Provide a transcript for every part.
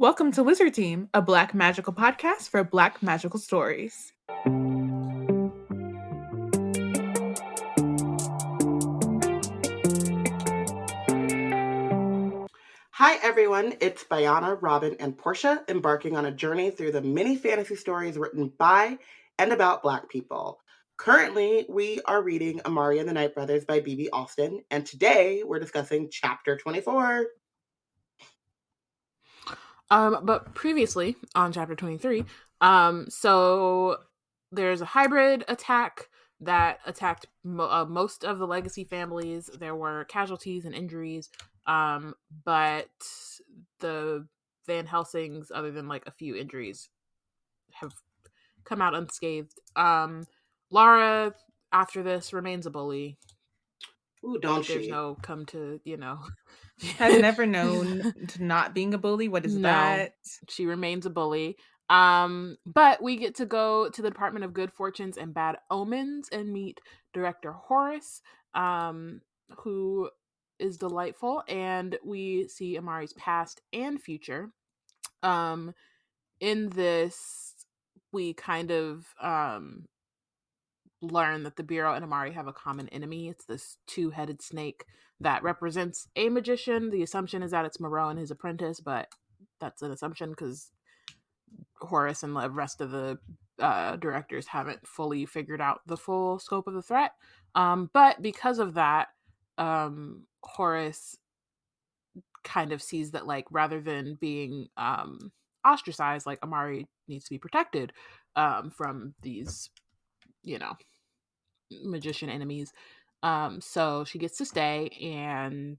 Welcome to Wizard Team, a Black magical podcast for Black magical stories. Hi everyone, it's Bayana, Robyn, and Porshèa embarking on a journey through the many fantasy stories written by and about Black people. Currently, we are reading Amari and the Night Brothers by B.B. Alston, and today we're discussing Chapter 24. But previously on Chapter 23, so there's a hybrid attack that attacked most of the legacy families. There were casualties and injuries, but the Van Helsings, other than like a few injuries, have come out unscathed. Lara, after this, remains a bully. Ooh, don't There's she? no come to, Has never known to not being a bully. What is that? She remains a bully. But we get to go to the Department of Good Fortunes and Bad Omens and meet Director Horace, who is delightful, and we see Amari's past and future. In this, we kind of learn that the Bureau and Amari have a common enemy. It's this two-headed snake that represents a magician. The assumption is that it's Moreau and his apprentice, but that's an assumption because Horace and the rest of the directors haven't fully figured out the full scope of the threat. But because of that, Horace kind of sees that, like, rather than being ostracized, like, Amari needs to be protected from these, magician enemies. So she gets to stay, and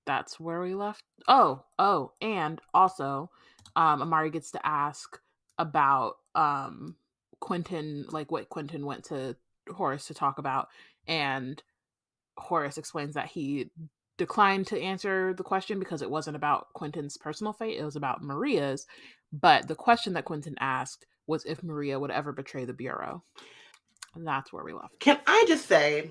that's where we left. Oh, and also, Amari gets to ask about Quentin, like what Quentin went to Horace to talk about, and Horace explains that he declined to answer the question because it wasn't about Quentin's personal fate, it was about Maria's. But the question that Quentin asked was if Maria would ever betray the Bureau. And that's where we left. Can I just say,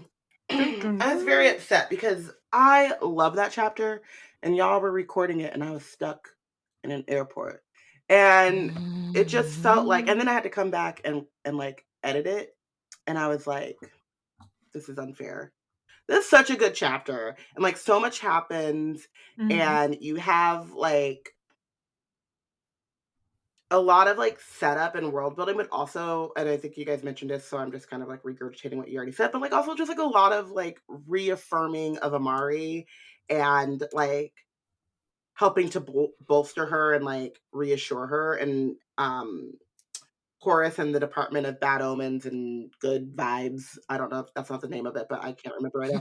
I was very upset because I love that chapter, and y'all were recording it, and I was stuck in an airport. And it just felt like, and then I had to come back and like edit it, and I was like, this is unfair. This is such a good chapter, and like so much happens, and you have like a lot of like setup and world building, but also, and I think you guys mentioned this, so I'm just kind of like regurgitating what you already said, but like also just like a lot of like reaffirming of Amari and like helping to bolster her and like reassure her. And Horace and the Department of Bad Omens and Good Vibes. I don't know if that's not the name of it, but I can't remember right now.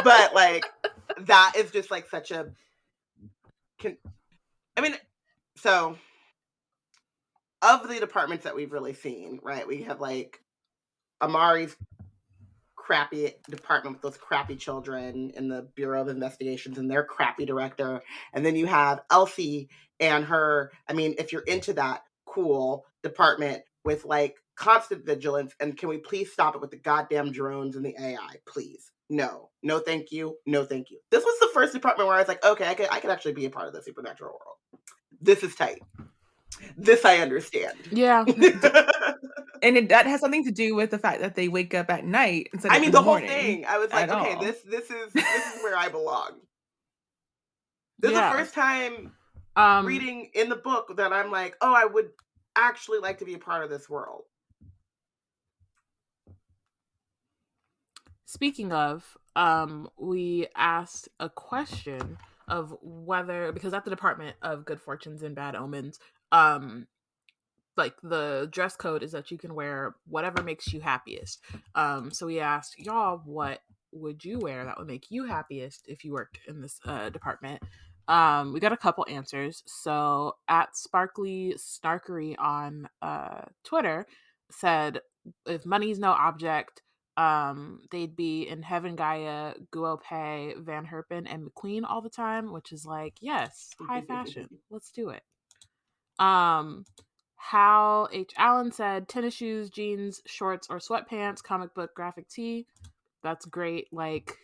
But like that is just like such a. So of the departments that we've really seen, right? We have like Amari's crappy department with those crappy children in the Bureau of Investigations and their crappy director. And then you have Elsie and her, I mean, if you're into that, cool department with like constant vigilance. And can we please stop it with the goddamn drones and the AI, please? No, thank you. No, thank you. This was the first department where I was like, okay, I could actually be a part of the supernatural world. This is tight. This I understand. Yeah. And that has something to do with the fact that they wake up at night instead of in the morning. Whole thing. I was like, okay, this is where I belong. This is the first time reading in the book that I'm like, oh, I would actually like to be a part of this world. Speaking of, we asked a question of whether, because at the Department of Good Fortunes and Bad Omens, like the dress code is that you can wear whatever makes you happiest. So we asked y'all, what would you wear that would make you happiest if you worked in this department? We got a couple answers. So at Sparkly Snarkery on Twitter said, if money's no object, they'd be in Heaven Gaia, Guope, Van Herpen, and McQueen all the time, which is like, yes, high fashion. Let's do it. Hal H. Allen said tennis shoes, jeans, shorts, or sweatpants, comic book, graphic tee. That's great, like,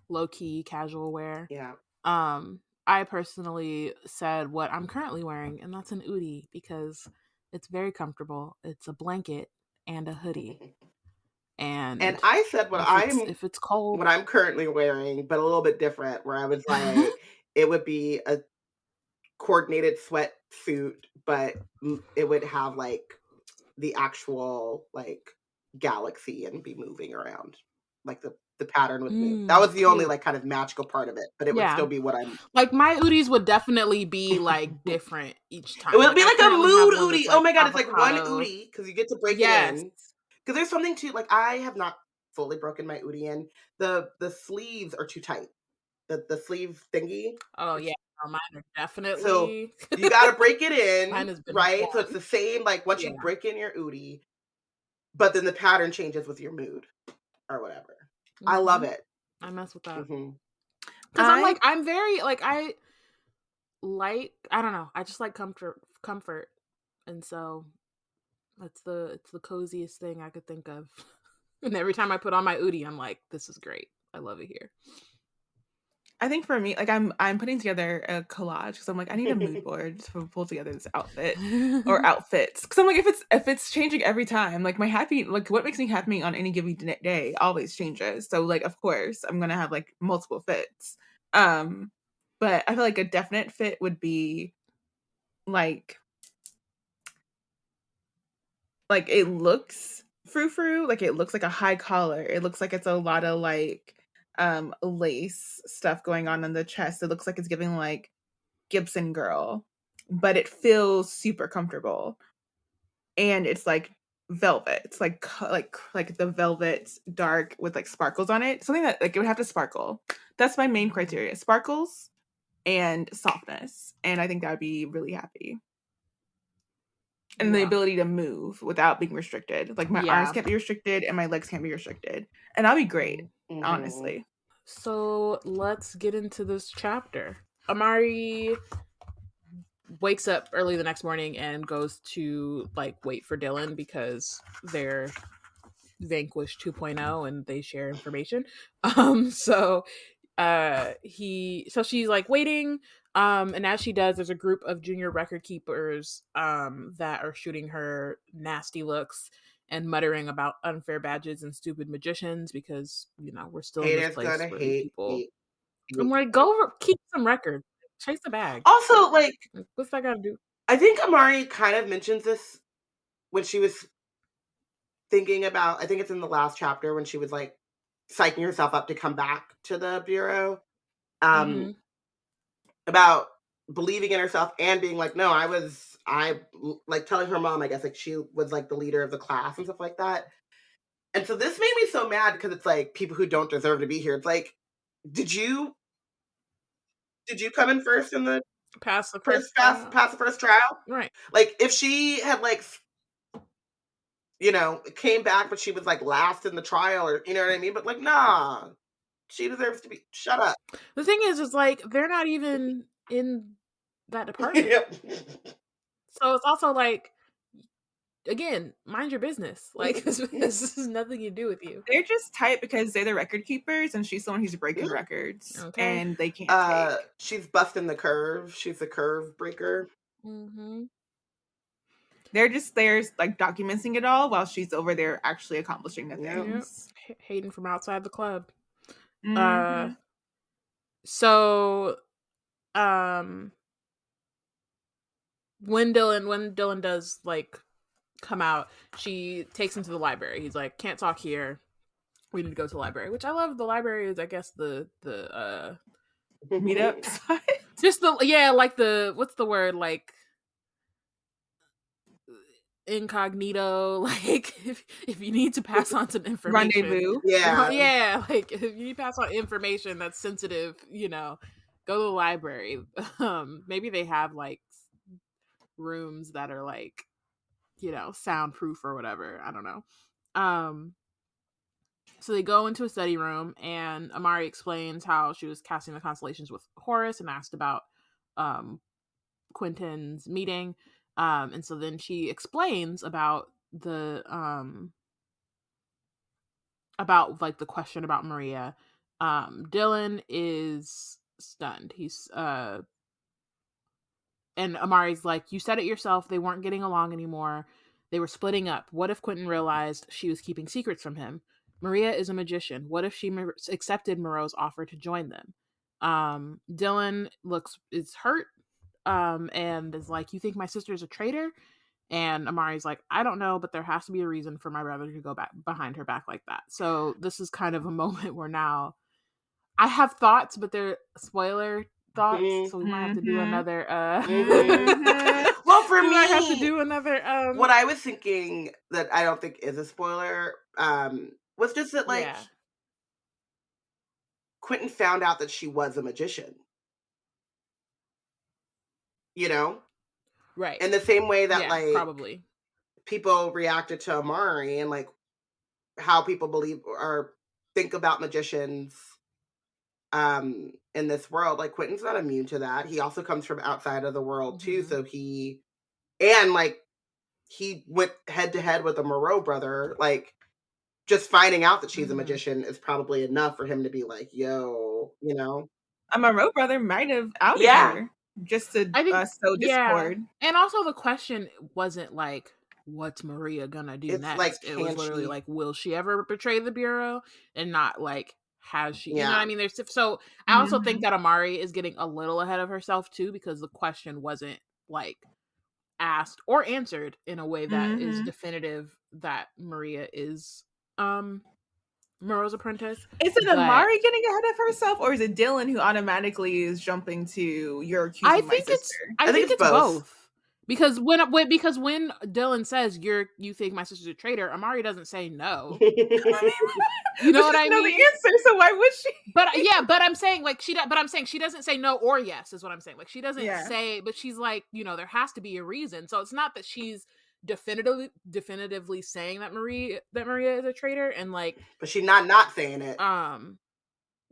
low-key casual wear. Yeah. I personally said what I'm currently wearing, and that's an Udi because it's very comfortable. It's a blanket and a hoodie. And I said if it's cold, what I'm currently wearing, but a little bit different, where I was like, it would be a coordinated sweatsuit, but it would have like the actual like galaxy and be moving around. Like the pattern would move. That was the only like kind of magical part of it, but it would still be what I'm like. My Udis would definitely be like different each time. It would be like a mood Udi. Oh my god, it's like one Udi because you get to break it in. Because there's something to like I have not fully broken my Udi in. The sleeves are too tight. The sleeve thingy. Oh yeah. Mine are definitely. So you got to break it in, right? So it's the same like once you break in your Udi, but then the pattern changes with your mood or whatever. I love it. I mess with that because I'm very like I don't know. I just like comfort, and so it's the coziest thing I could think of. And every time I put on my Udi, I'm like, this is great. I love it here. I think for me, like I'm putting together a collage because I'm like I need a mood board to pull together this outfit or outfits because I'm like if it's changing every time, like what makes me happy on any given day always changes. So like of course I'm gonna have like multiple fits, but I feel like a definite fit would be like it looks frou-frou, like it looks like a high collar. It looks like it's a lot of like lace stuff going on the chest. It looks like it's giving like Gibson girl, but it feels super comfortable. And it's like velvet. It's like the velvet dark with like sparkles on it. Something that like it would have to sparkle. That's my main criteria. Sparkles and softness. And I think that would be really happy. And the ability to move without being restricted. Like my arms can't be restricted and my legs can't be restricted. And I'll be great, honestly. So let's get into this chapter. Amari wakes up early the next morning and goes to like wait for Dylan because they're Vanquish 2.0 and they share information. So she's like waiting. And as she does, there's a group of junior record keepers that are shooting her nasty looks and muttering about unfair badges and stupid magicians because, we're still in this place where people. I'm like, go keep some records. Chase the bag. Also, like, what's that got to do? I think Amari kind of mentions this when she was thinking about, I think it's in the last chapter when she was like psyching herself up to come back to the Bureau. About believing in herself and being like, no, I like telling her mom, I guess, like she was like the leader of the class and stuff like that. And so this made me so mad because it's like people who don't deserve to be here. It's like, did you come in first in the pass the first trial? Right. Like if she had like, came back, but she was like last in the trial or, you know what I mean? But like, nah. She deserves to be shut up. The thing is like they're not even in that department. So it's also like, again, mind your business. Like this is nothing to do with you. They're just tight because they're the record keepers and she's someone who's breaking records. Okay. And they can't take. She's busting the curve. She's a curve breaker. They're just there like documenting it all while she's over there actually accomplishing the things. Yep. Hating from outside the club. So when Dylan does like come out, she takes him to the library. He's like, can't talk here, we need to go to the library, which I love. The library is, I guess, the meetup side. Just like the what's the word, like incognito, like if you need to pass on some information, rendezvous. Like if you need to pass on information that's sensitive, go to the library. Maybe they have like rooms that are like soundproof or whatever, I don't know. So they go into a study room and Amari explains how she was casting the constellations with Horus and asked about Quentin's meeting. And so then she explains about the about like the question about Maria. Dylan is stunned. He's and Amari's like, you said it yourself, they weren't getting along anymore. They were splitting up. What if Quentin realized she was keeping secrets from him? Maria is a magician. What if she accepted Moreau's offer to join them? Dylan is hurt and is like, you think my sister's a traitor? And Amari's like, I don't know, but there has to be a reason for my brother to go back behind her back like that. So this is kind of a moment where now I have thoughts, but they're spoiler thoughts, so we might have to do another well, for me, I have to do another what I was thinking that I don't think is a spoiler was just that, like, Quentin found out that she was a magician, you know, right, in the same way that like probably people reacted to Amari and like how people believe or think about magicians in this world. Like, Quentin's not immune to that. He also comes from outside of the world too, so he went head to head with a Moreau brother. Like, just finding out that she's a magician is probably enough for him to be like, yo, you know, a Moreau brother might have outed her just to sow discord. And also the question wasn't like, what's Maria gonna do next? Like, it was literally like, will she ever betray the Bureau? And not like, has she? You know what I mean? So I also think that Amari is getting a little ahead of herself too, because the question wasn't like asked or answered in a way that is definitive that Maria is Moreau's apprentice. Is it Amari getting ahead of herself, or is it Dylan who automatically is jumping to you're accusing my sister? I think it's both. Because when Dylan says you think my sister's a traitor, Amari doesn't say no. You know what I mean? Know the answer, so why would she? But I'm saying like she doesn't say no or yes is what I'm saying. Like, she doesn't say, but she's like, you know, there has to be a reason. So it's not that she's definitively saying that Maria is a traitor, and like, but she's not saying it.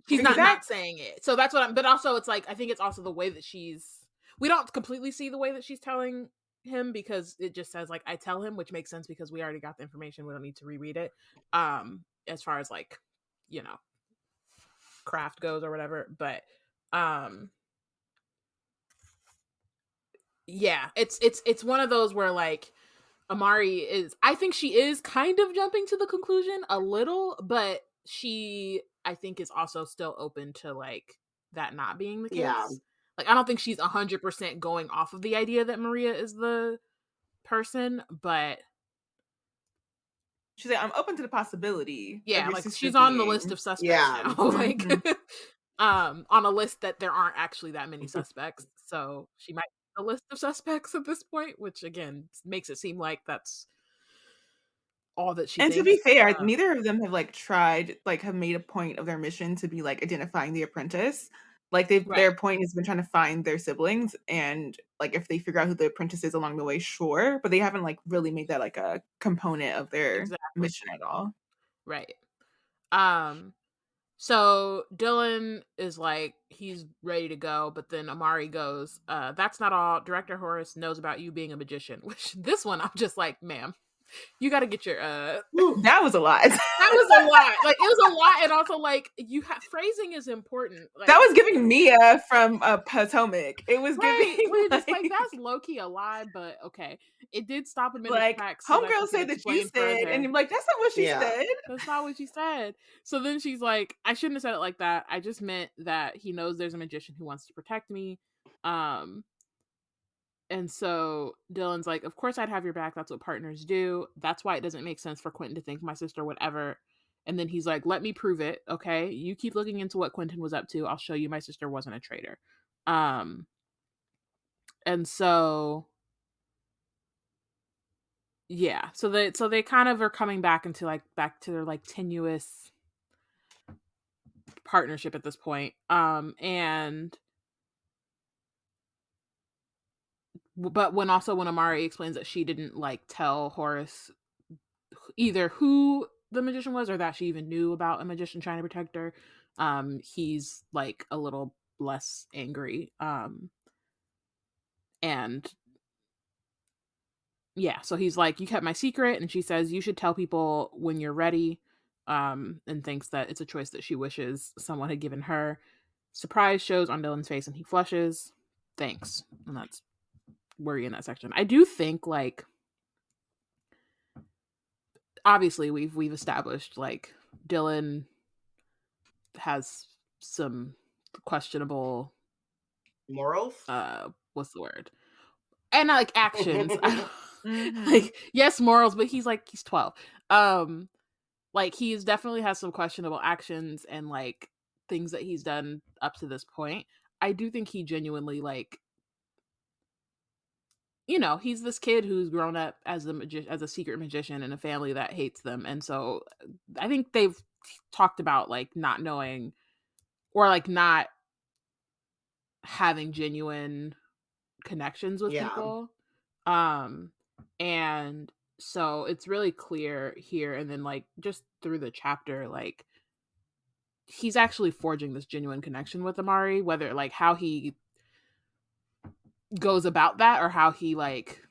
She's not saying it. So that's what but also it's like, I think it's also the way that we don't completely see the way that she's telling him, because it just says like, I tell him, which makes sense because we already got the information. We don't need to reread it. As far as like, you know, craft goes or whatever. But yeah, it's one of those where like I think she is kind of jumping to the conclusion a little, but she, I think, is also still open to like that not being the case. Yeah. Like, I don't think she's 100% going off of the idea that Maria is the person, but she's like, I'm open to the possibility. Yeah, like she's on the list of suspects now. Like, on a list that there aren't actually that many suspects, so she might be on the list of suspects at this point, which again makes it seem like that's all that she. And thinks. To be fair, neither of them have like tried, like have made a point of their mission to be like identifying the apprentice. Like their point has been trying to find their siblings, and like if they figure out who the apprentice is along the way, sure. But they haven't like really made that like a component of their mission at all. Right. So Dylan is like, he's ready to go, but then Amari goes, that's not all. Director Horace knows about you being a magician, which this one I'm just like, ma'am, you got to get your that was a lot. That was a lot. Like, it was a lot, and also like phrasing is important. Like, that was giving Mia from Potomac. It was giving like that's low key a lie, but okay. It did stop a minute. Like, homegirl said that you said, and you're like, that's not what she said. That's not what she said. So then she's like, I shouldn't have said it like that. I just meant that he knows there's a magician who wants to protect me. And so Dylan's like, of course I'd have your back. That's what partners do. That's why it doesn't make sense for Quentin to think my sister would ever. And then he's like, let me prove it. Okay. You keep looking into what Quentin was up to. I'll show you my sister wasn't a traitor. And so, yeah. So they kind of are coming back into back to their like tenuous partnership at this point. But when Amari explains that she didn't like tell Horace either who the magician was or that she even knew about a magician trying to protect her, he's like a little less angry. And yeah, so he's like, you kept my secret, and she says you should tell people when you're ready, and thinks that it's a choice that she wishes someone had given her. Surprise shows on Dylan's face and he flushes. Thanks. And that's where you're in that section. I do think, like, obviously we've established, like, Dylan has some questionable morals. What's the word? And like actions. Mhm. Like, yes, morals, but he's 12. Like, he's definitely has some questionable actions and like things that he's done up to this point. I do think he genuinely, like, you know, he's this kid who's grown up as a secret magician in a family that hates them, and so I think they've talked about like not knowing or like not having genuine connections with Yeah. people. And so it's really clear here, and then like just through the chapter, like he's actually forging this genuine connection with Amari, whether like how he goes about that or how he, like,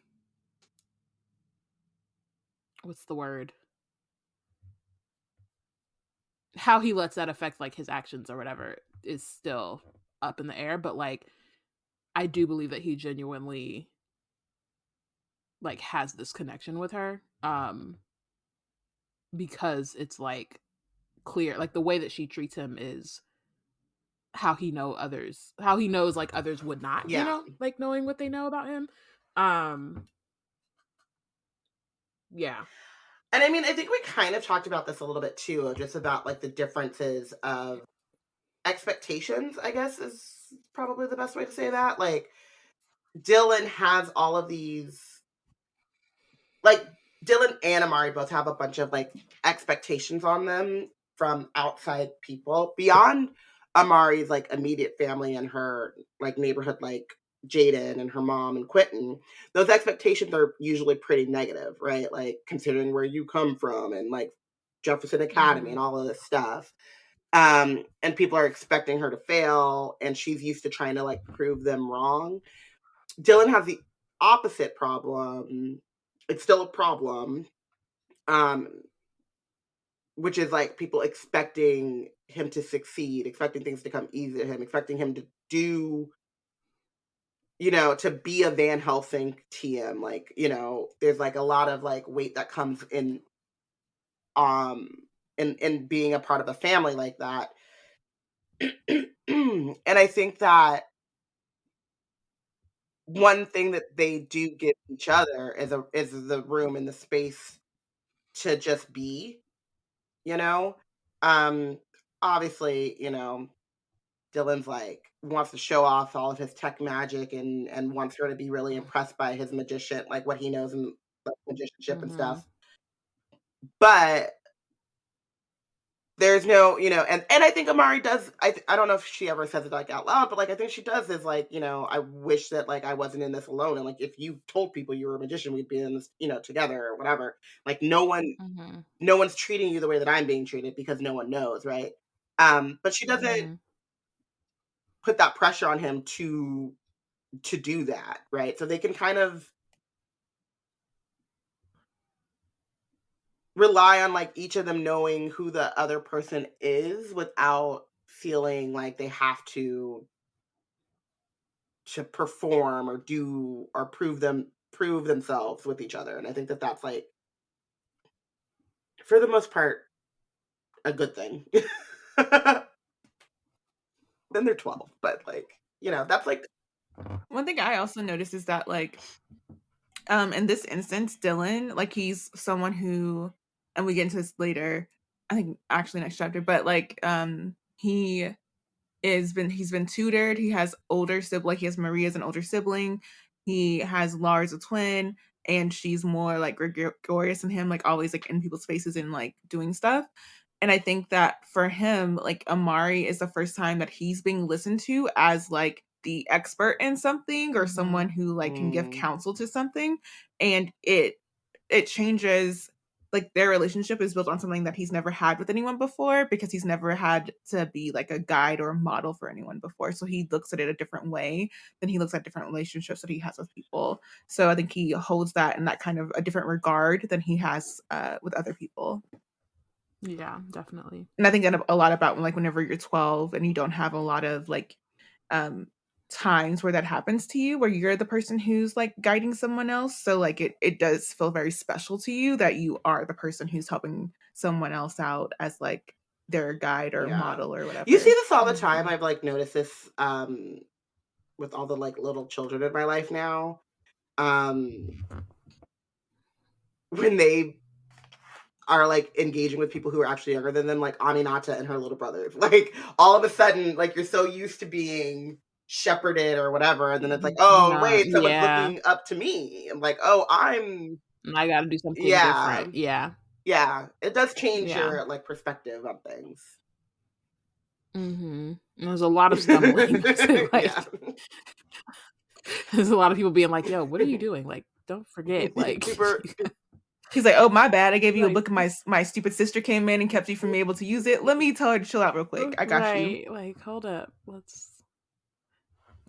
what's the word? How he lets that affect like his actions or whatever is still up in the air, but like I do believe that he genuinely like has this connection with her, because it's like clear, like the way that she treats him is how he knows like others would not, Yeah. you know, like knowing what they know about him. Yeah. And I mean, I think we kind of talked about this a little bit too, just about like the differences of expectations, I guess is probably the best way to say that. Like, Dylan has all of these, like, Dylan and Amari both have a bunch of like expectations on them from outside people beyond Amari's like immediate family and her like neighborhood, like Jaden and her mom and Quentin. Those expectations are usually pretty negative, right? Like, considering where you come from and like Jefferson Academy and all of this stuff. And people are expecting her to fail, and she's used to trying to like prove them wrong. Dylan has the opposite problem. It's still a problem, which is like people expecting him to succeed, expecting things to come easy to him, expecting him to do, you know, to be a Van Helsing TM. Like, you know, there's like a lot of like weight that comes in being a part of a family like that. And I think that one thing that they do give each other is the room and the space to just be, you know? Um, Obviously, you know, Dylan's like wants to show off all of his tech magic and wants her to be really impressed by his magician, like what he knows in like magicianship and stuff. But there's no, you know, and I think Amari does. I don't know if she ever says it like out loud, but like I think she does. Is like, you know, I wish that like I wasn't in this alone, and like if you told people you were a magician, we'd be in this, you know, together or whatever. Like no one's treating you the way that I'm being treated because no one knows, right? But she doesn't put that pressure on him to do that, right? So they can kind of rely on like each of them knowing who the other person is without feeling like they have to perform or do or prove themselves with each other. And I think that that's like, for the most part, a good thing. Then they're 12, but like, you know, that's like one thing I also noticed is that like in this instance, Dylan, like he's someone who, and we get into this later, I think actually next chapter, but like he's been tutored. He has older sibling. He has Maria as an older sibling. He has Lars a twin, and she's more like gregarious than him, like always like in people's faces and like doing stuff. And I think that for him, like Amari is the first time that he's being listened to as like the expert in something or someone who like can give counsel to something. And it changes, like their relationship is built on something that he's never had with anyone before because he's never had to be like a guide or a model for anyone before. So he looks at it a different way than he looks at different relationships that he has with people. So I think he holds that in that kind of a different regard than he has with other people. Yeah, definitely. And I think that a lot about, like, whenever you're 12 and you don't have a lot of, like, um, times where that happens to you, where you're the person who's, like, guiding someone else, so, like, it does feel very special to you that you are the person who's helping someone else out as, like, their guide or Yeah. model or You see whatever. this all the time. Mhm. I've, like, noticed this, with all the, like, little children in my life now. When they are, like, engaging with people who are actually younger than them, like Aminata and her little brother. Like, all of a sudden, like, you're so used to being shepherded or whatever, and then it's like, "Oh, wait, someone's Yeah. looking up to me." I'm like, "Oh, I'm" I gotta do something Yeah. different. Yeah. Yeah. It does change Yeah. your, like, perspective on things. There's a lot of stumbling. Like, Yeah. there's a lot of people being like, "Yo, what are you doing? Like, don't forget, like, Super He's like, "Oh, my bad. I gave you a like, book and my stupid sister came in and kept you from being able to use it. Let me tell her to chill out real quick. I got you." right, like, hold up, let's."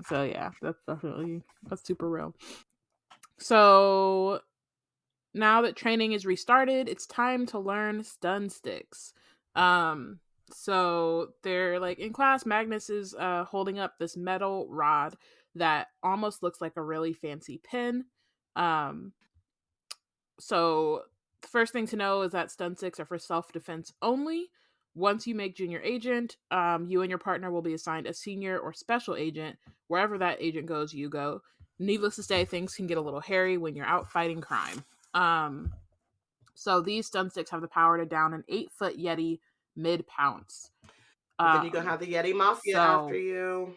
So yeah, that's super real. So now that training is restarted, it's time to learn stun sticks. So they're like in class. Magnus is holding up this metal rod that almost looks like a really fancy pin. Um, so the first thing to know is that stun sticks are for self-defense only. Once you make junior agent, you and your partner will be assigned a senior or special agent. Wherever that agent goes, you go. Needless to say, things can get a little hairy when you're out fighting crime. So these stun sticks have the power to down an 8-foot Yeti mid-pounce. Then you gonna have the Yeti Mafia after So you.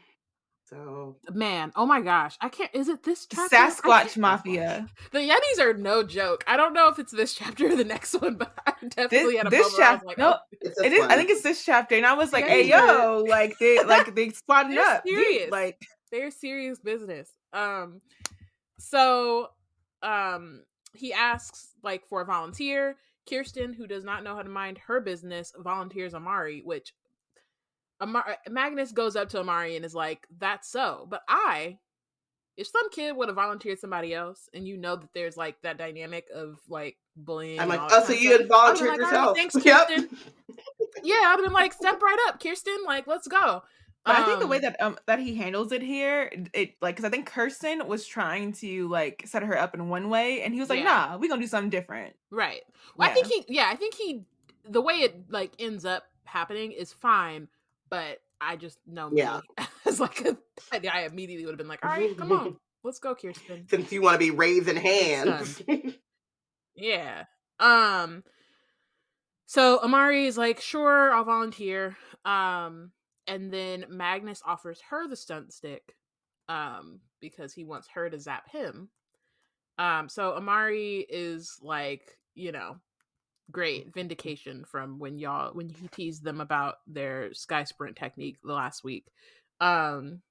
So man, oh my gosh, I can't. Is it this chapter? I Sasquatch can't. Mafia. The Yetis are no joke. I don't know if it's this chapter or the next one, but I definitely had a This moment where I was chapter, like, no, "Oh, it's it this is. I one. think it's this chapter, and I was the like, "Hey, Yetis are yo, like they spotting they're up, dude." serious. Like, They're serious business." So, he asks like for a volunteer. Kirsten, who does not know how to mind her business, volunteers Amari, which Magnus goes up to Amari and is like, "That's so." But if some kid would have volunteered somebody else, and you know that there's like that dynamic of like bullying I'm and like, all that "Oh, so kind of you stuff, had I would have been volunteered like, "All right, yourself." thanks, Yep. Kirsten." Yeah, I'd have been like, "Step right up, Kirsten. Like, let's go." but I think the way Um, that he handles it here, it like because I think Kirsten was trying to like set her up in one way, and he was like, yeah, "Nah, we gonna do something different." right. Well, Yeah, I think he, the way it like ends up happening is fine, but I just know Yeah. me as like I immediately would have been like, "All right, come on, let's go, Kirsten. Since you want to be raising Get stunned." hands. Yeah. Um. So Amari is like, "Sure, I'll volunteer." And then Magnus offers her the stunt stick, because he wants her to zap him. So Amari is like, great vindication from when he teased them about their sky sprint technique the last week. Um,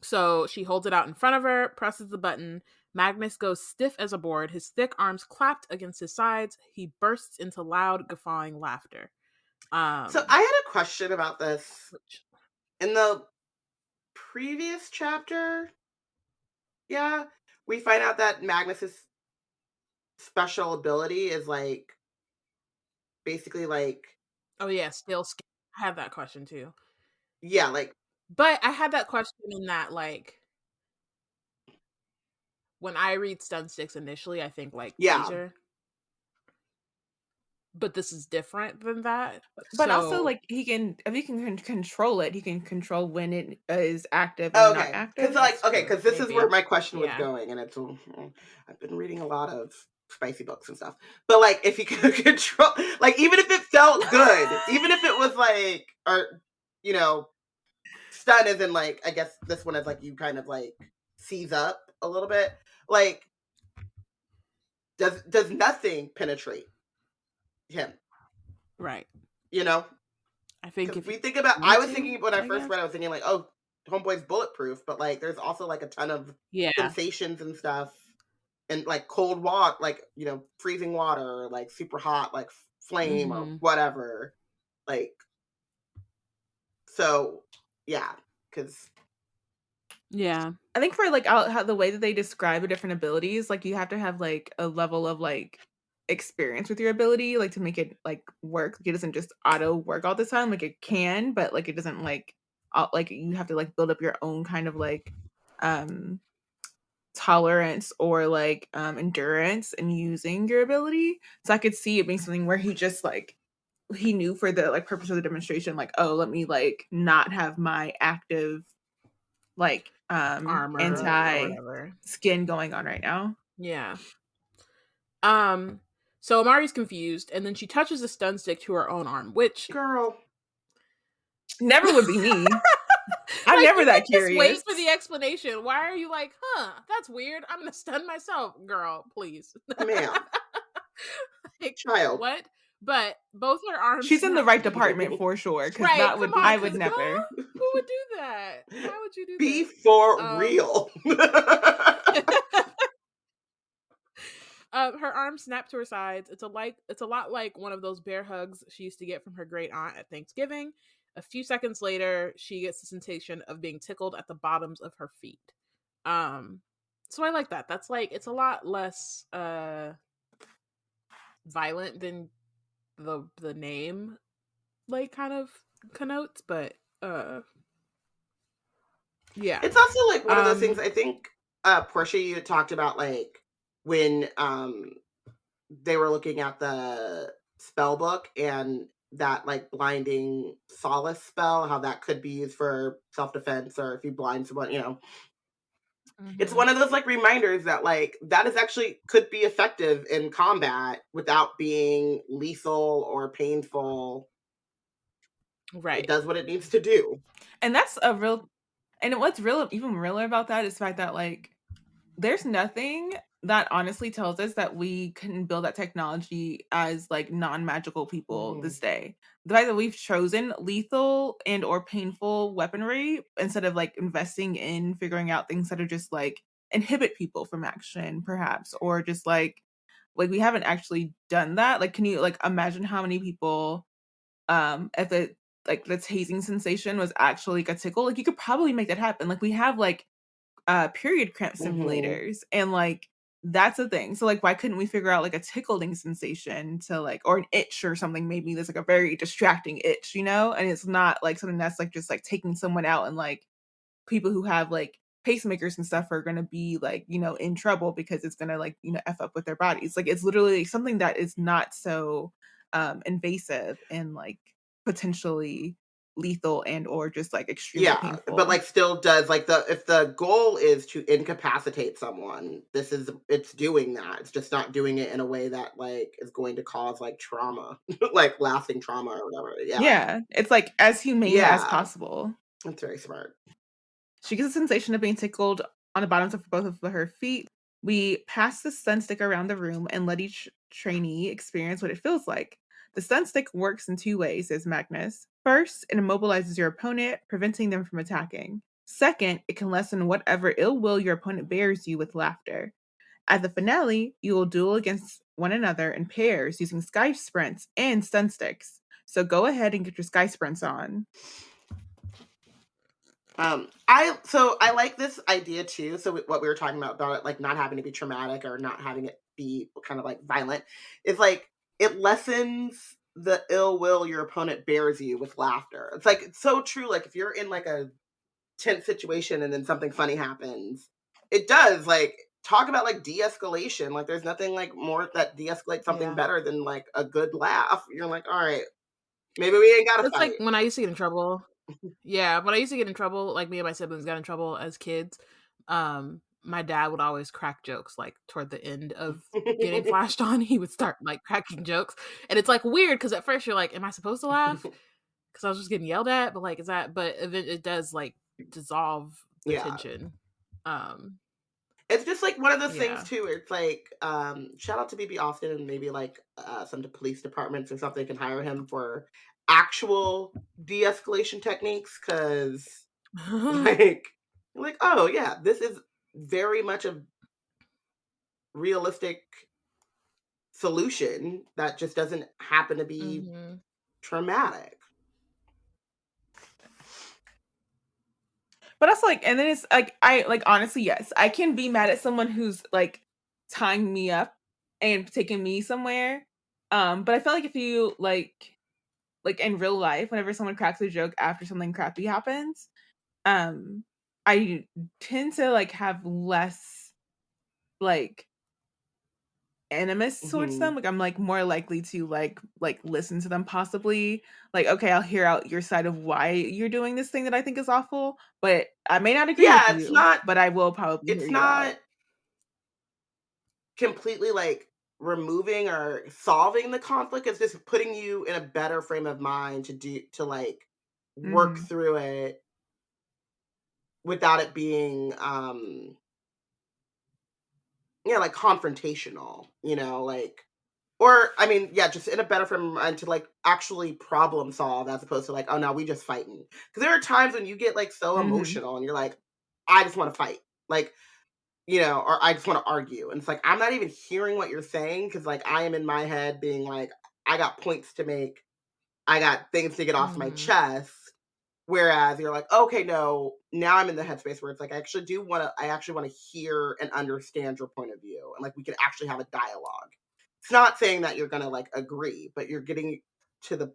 so she holds it out in front of her, presses the button. Magnus goes stiff as a board, his thick arms clapped against his sides. He bursts into loud, guffawing laughter. So Um, I had a question about this. which, In the previous chapter, yeah, we find out that Magnus's special ability is like basically like oh yeah, still scared. I have that question too. yeah, like But I had that question in that like when I read stun sticks initially, I think like yeah. taser. But this is different than that. but also So like he can if he can control it, he can control when it is active and not Okay, because active. like that's okay, true. because this is Maybe where I'm my question was yeah. going, and I've been reading a lot of spicy books and stuff, but like if you could control, like even if it felt good, even if it was like or you know stun as in like I guess this one is like you kind of like seize up a little bit, like does nothing penetrate him, Right. you know? I think Because if you we think about, I want was to, thinking when I I first guess. read, I was thinking like, oh, Homeboy's bulletproof, but like, there's also like a ton of Yeah. sensations and stuff, and like cold water, like freezing water, or like super hot, like flame or Mm-hmm. whatever. Like, so yeah, because Yeah. I think for like how the way that they describe the different abilities, like you have to have like a level of like experience with your ability, like to make it like work. Like, it doesn't just auto work all the time. Like it can, but like it doesn't like you have to like build up your own kind of like um tolerance or like endurance in using your ability. So I could see it being something where he just like he knew for the like purpose of the demonstration, like, oh, let me like not have my active like Armor or anti whatever. skin going on right now. Yeah. So Amari's confused, and then she touches a stun stick to her own arm, which Girl. Never would be me. I'm like, never you that could just curious. wait for the explanation. Why are you like, that's weird. I'm gonna stun myself, girl. Please, Ma'am. like, Child. what? But both her arms. She's in the right department for sure. Because Right, that would come on, I would 'cause, never. who would do that? Why would you do Be this? for real. Her arms snap to her sides. It's a lot like one of those bear hugs she used to get from her great aunt at Thanksgiving. A few seconds later, she gets the sensation of being tickled at the bottoms of her feet. So I like that. That's like, it's a lot less violent than the name like kind of connotes, but yeah. It's also like one of those things. I think Porshèa, you had talked about like when they were looking at the spell book and that like blinding solace spell, how that could be used for self-defense or if you blind someone, you know. It's one of those like reminders that like that is actually could be effective in combat without being lethal or painful. Right. It does what it needs to do. And that's a real and what's real even realer about that is the fact that like there's nothing that honestly tells us that we couldn't build that technology as like non-magical people this day. The fact that we've chosen lethal and or painful weaponry instead of like investing in figuring out things that are just like inhibit people from action, perhaps, or just like we haven't actually done that. Like, can you like imagine how many people if it like the tasing sensation was actually like a tickle? Like you could probably make that happen. Like we have like period cramp simulators and like that's a thing. So like why couldn't we figure out like a tickling sensation to like or an itch or something maybe that's like a very distracting itch, you know? And it's not like something that's like just like taking someone out and like people who have like pacemakers and stuff are going to be like, you know, in trouble because it's going to like, you know, F up with their bodies. Like it's literally something that is not so invasive and like potentially lethal and or just like extremely painful. But like still does like if the goal is to incapacitate someone, it's doing that. It's just not doing it in a way that like is going to cause like trauma, like lasting trauma or whatever. Yeah, it's like as humane as possible. That's very smart. She gets a sensation of being tickled on the bottoms of both of her feet. We pass the stun stick around the room and let each trainee experience what it feels like. The stun stick works in two ways, says Magnus. First, it immobilizes your opponent, preventing them from attacking. Second, it can lessen whatever ill will your opponent bears you with laughter. At the finale, you will duel against one another in pairs using sky sprints and stun sticks. So go ahead and get your sky sprints on. I like this idea too. So what we were talking about it like not having to be traumatic or not having it be kind of like violent is like it lessens the ill will your opponent bears you with laughter. It's like it's so true. Like if you're in like a tense situation and then something funny happens, it does like talk about like de-escalation. Like there's nothing like more that de-escalates something better than like a good laugh. You're like, all right, maybe we ain't gotta fight. Like when I used to get in trouble. Yeah, when I used to get in trouble, like me and my siblings got in trouble as kids, my dad would always crack jokes like toward the end of getting flashed on. He would start like cracking jokes. And it's like weird because at first you're like, am I supposed to laugh? Because I was just getting yelled at, but like, is that, but it does like dissolve the tension. It's just like one of those things too, where it's like, shout out to BB Alston and maybe like some police departments or something can hire him for actual de-escalation techniques because like, oh yeah, this is very much a realistic solution that just doesn't happen to be traumatic. But that's like, and then it's like, I like honestly, yes, I can be mad at someone who's like tying me up and taking me somewhere. But I feel like if you like in real life, whenever someone cracks a joke after something crappy happens, I tend to like have less like animus towards them. Mhm. Like I'm like more likely to like listen to them possibly. Like, okay, I'll hear out your side of why you're doing this thing that I think is awful, but I may not agree with Yeah, you, but I will probably hear it's you out. not completely like removing or solving the conflict. It's just putting you in a better frame of mind to like work Mhm. through it without it being yeah, like confrontational, like, or I mean, yeah, just in a better frame of mind to like actually problem solve as opposed to like, oh no, we just fighting. Because there are times when you get like so Mhm. emotional and you're like, I just want to fight. Like, or I just want to argue. And it's like, I'm not even hearing what you're saying because, like, I am in my head being like, I got points to make. I got things to get off my Mhm. chest. Whereas you're like, okay, no, now I'm in the headspace where it's like, I actually want to hear and understand your point of view. And like, we can actually have a dialogue. It's not saying that you're going to like agree, but you're getting to the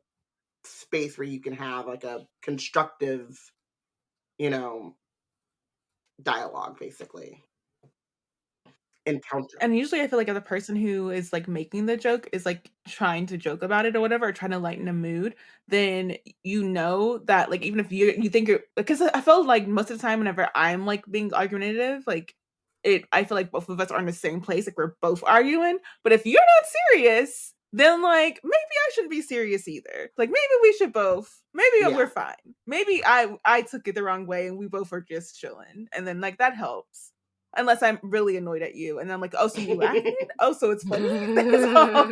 space where you can have like a constructive, you know, dialogue basically. Encounter. And usually I feel like if the person who is like making the joke is like trying to joke about it or whatever, or trying to lighten a mood, then you know that like even if you think you're, because I feel like most of the time whenever I'm like being argumentative, like I feel like both of us are in the same place, like we're both arguing. But if you're not serious, then like maybe I shouldn't be serious either. Like maybe we should both. Maybe Yeah. we're fine. Maybe I took it the wrong way and we both are just chilling, and then like that helps. Unless I'm really annoyed at you, and I'm like, "Oh, so you laughing? Oh, so it's funny?" That's all.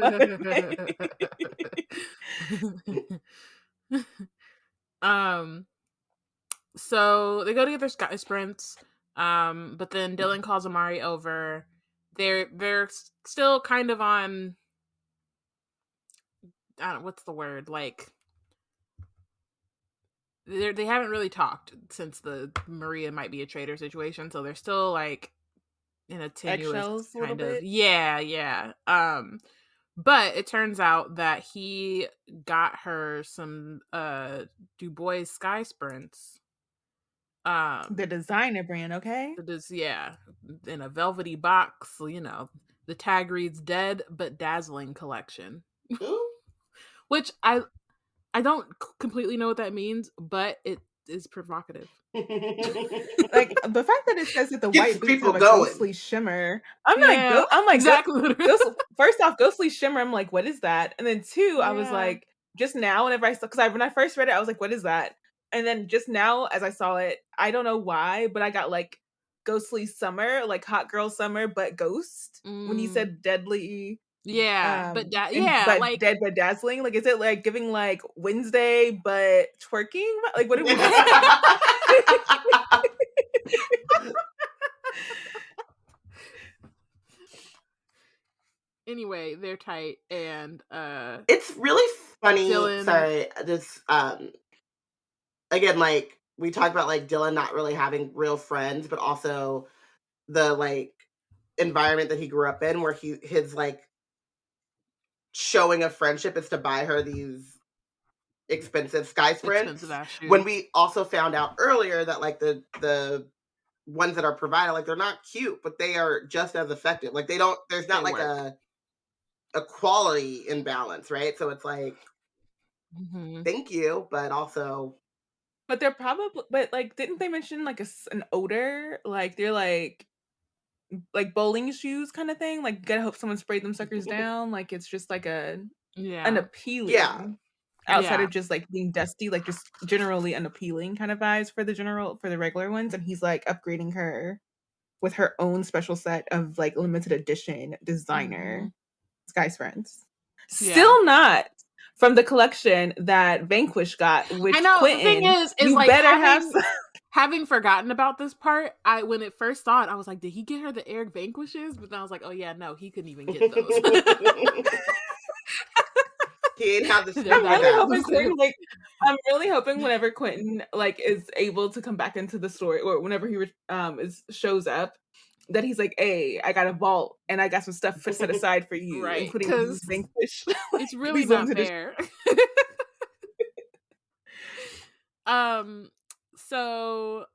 um so they go to get their sky sprints, but then Dylan calls Amari over. They're still kind of on, I don't, what's the word, like they haven't really talked since the Maria might be a traitor situation, so they're still like in a tenuous Eggshells a little kind of, bit. yeah. But it turns out that he got her some Du Bois sky sprints. The designer brand, okay? It is, yeah, in a velvety box. The tag reads "Dead but Dazzling Collection," Ooh. which I don't completely know what that means, but it is provocative. Like the fact that it says that the Gets white boots people have a going. ghostly shimmer. Yeah, I'm like exactly. ghost. First off, ghostly shimmer. I'm like, what is that? And then two, I was Yeah. like, just now whenever I saw, because when I first read it, I was like, what is that? And then just now as I saw it, I don't know why, but I got like ghostly summer, like hot girl summer, but ghost. When he Mm, said deadly, yeah, but like dead but dazzling. Like, is it like giving like Wednesday but twerking? Like, what are we? anyway, they're tight, and It's really funny. Dylan. Sorry, this again, like we talked about, like Dylan not really having real friends, but also the like environment that he grew up in, where his like showing of friendship is to buy her these expensive sky Expensive sprints. ass When shoes. we also found out earlier that like the ones that are provided, like they're not cute, but they are just as effective. Like they don't. There's not They like work. a quality imbalance, right? So it's like, Mm-hmm. thank you, but also But they're probably, but like, didn't they mention like an odor? Like they're like bowling shoes kind of thing. Like, gotta hope someone sprayed them suckers down. Like it's just like an Yeah. yeah. appealing outside Yeah. of just like being dusty, like just generally unappealing kind of vibes for the regular ones. And he's like upgrading her with her own special set of like limited edition designer Mm-hmm. Sky's Friends. Yeah. Still not from the collection that Vanquish got, which I know. The thing Quentin, is you like better have some. having forgotten about this part. When it first saw it, I was like, did he get her the Eric Vanquishes? But then I was like, oh yeah, no, he couldn't even get those. He ain't have the They're that I'm really hoping whenever Quentin like is able to come back into the story, or whenever he shows up, that he's like, hey, I got a vault and I got some stuff set aside for you, Right, including because Vanquish. it's really these not limited fair. So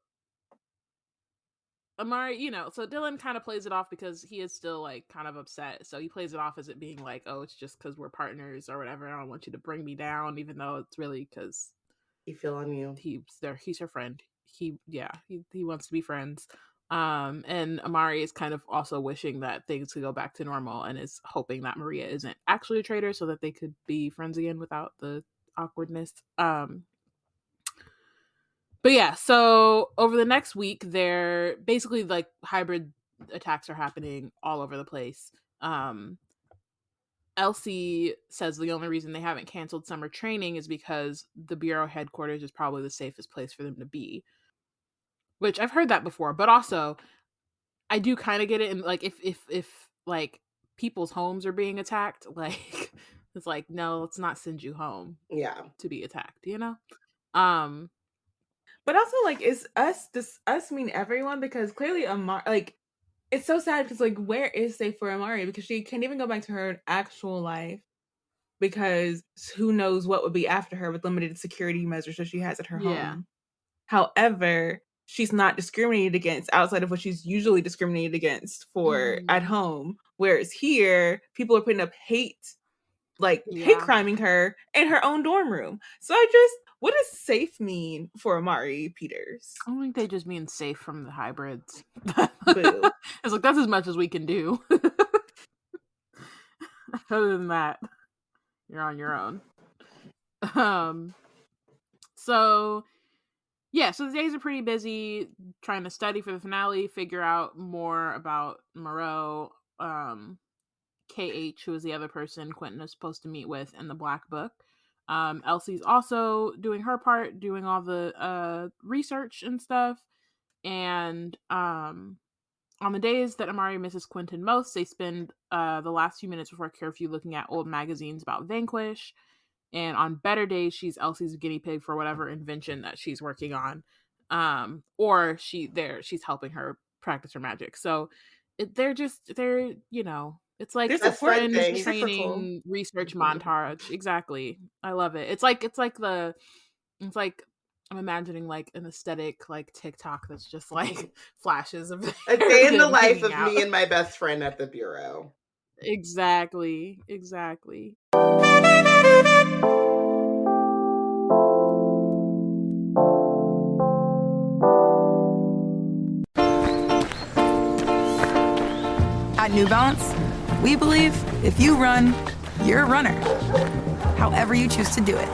Amari, you know, so Dylan kind of plays it off because he is still like kind of upset. So he plays it off as it being like, oh, it's just because we're partners or whatever. I don't want you to bring me down, even though it's really because He feel on you. He's her friend. He wants to be friends. And Amari is kind of also wishing that things could go back to normal and is hoping that Maria isn't actually a traitor so that they could be friends again without the awkwardness. But yeah, so over the next week, they're basically like hybrid attacks are happening all over the place. Elsie says the only reason they haven't canceled summer training is because the Bureau headquarters is probably the safest place for them to be. Which I've heard that before, but also I do kind of get it. And like, if like people's homes are being attacked, like it's like, no, let's not send you home. Yeah. To be attacked, you know? But also, like, is us, does us mean everyone? Because clearly Amari, like, it's so sad because, like, where is safe for Amari? Because she can't even go back to her actual life because who knows what would be after her with limited security measures that she has at her home. However, she's not discriminated against outside of what she's usually discriminated against for at home. Whereas here, people are putting up hate criming her in her own dorm room. So what does safe mean for Amari Peters? I think they just mean safe from the hybrids. Boo. It's like, that's as much as we can do. Other than that, you're on your own. So the days are pretty busy trying to study for the finale, figure out more about Moreau, KH, who is the other person Quentin is supposed to meet with in the Black Book. Elsie's also doing her part, doing all the research and stuff. And on the days that Amari misses Quentin most, they spend the last few minutes before curfew looking at old magazines about Vanquish. And on better days, she's Elsie's guinea pig for whatever invention that she's working on. Or she's helping her practice her magic. So they're it's like a friend training research montage. Exactly. I love it. It's like I'm imagining like an aesthetic like TikTok that's just like flashes of a day in the life of me and my best friend at the Bureau. Exactly. At New Balance, we believe if you run, you're a runner. However you choose to do it.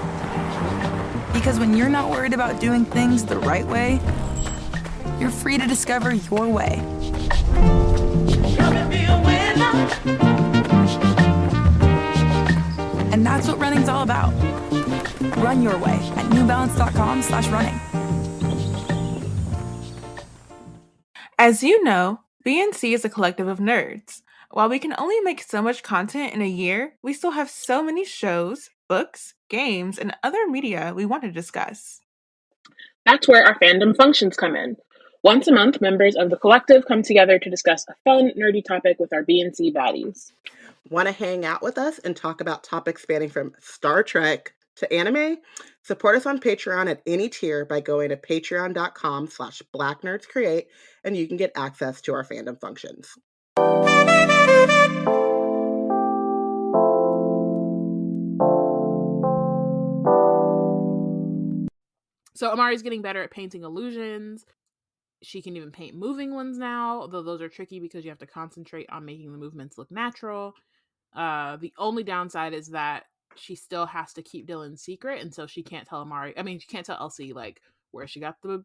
Because when you're not worried about doing things the right way, you're free to discover your way. And that's what running's all about. Run your way at newbalance.com/running. As you know, BNC is a collective of nerds. While we can only make so much content in a year, we still have so many shows, books, games, and other media we want to discuss. That's where our fandom functions come in. Once a month, members of the collective come together to discuss a fun, nerdy topic with our BNC baddies. Want to hang out with us and talk about topics spanning from Star Trek to anime? Support us on Patreon at any tier by going to patreon.com/blacknerdscreate, and you can get access to our fandom functions. So Amari's getting better at painting illusions. She can even paint moving ones now, though those are tricky because you have to concentrate on making the movements look natural. The only downside is that she still has to keep Dylan secret, and so she can't tell she can't tell Elsie like where she got the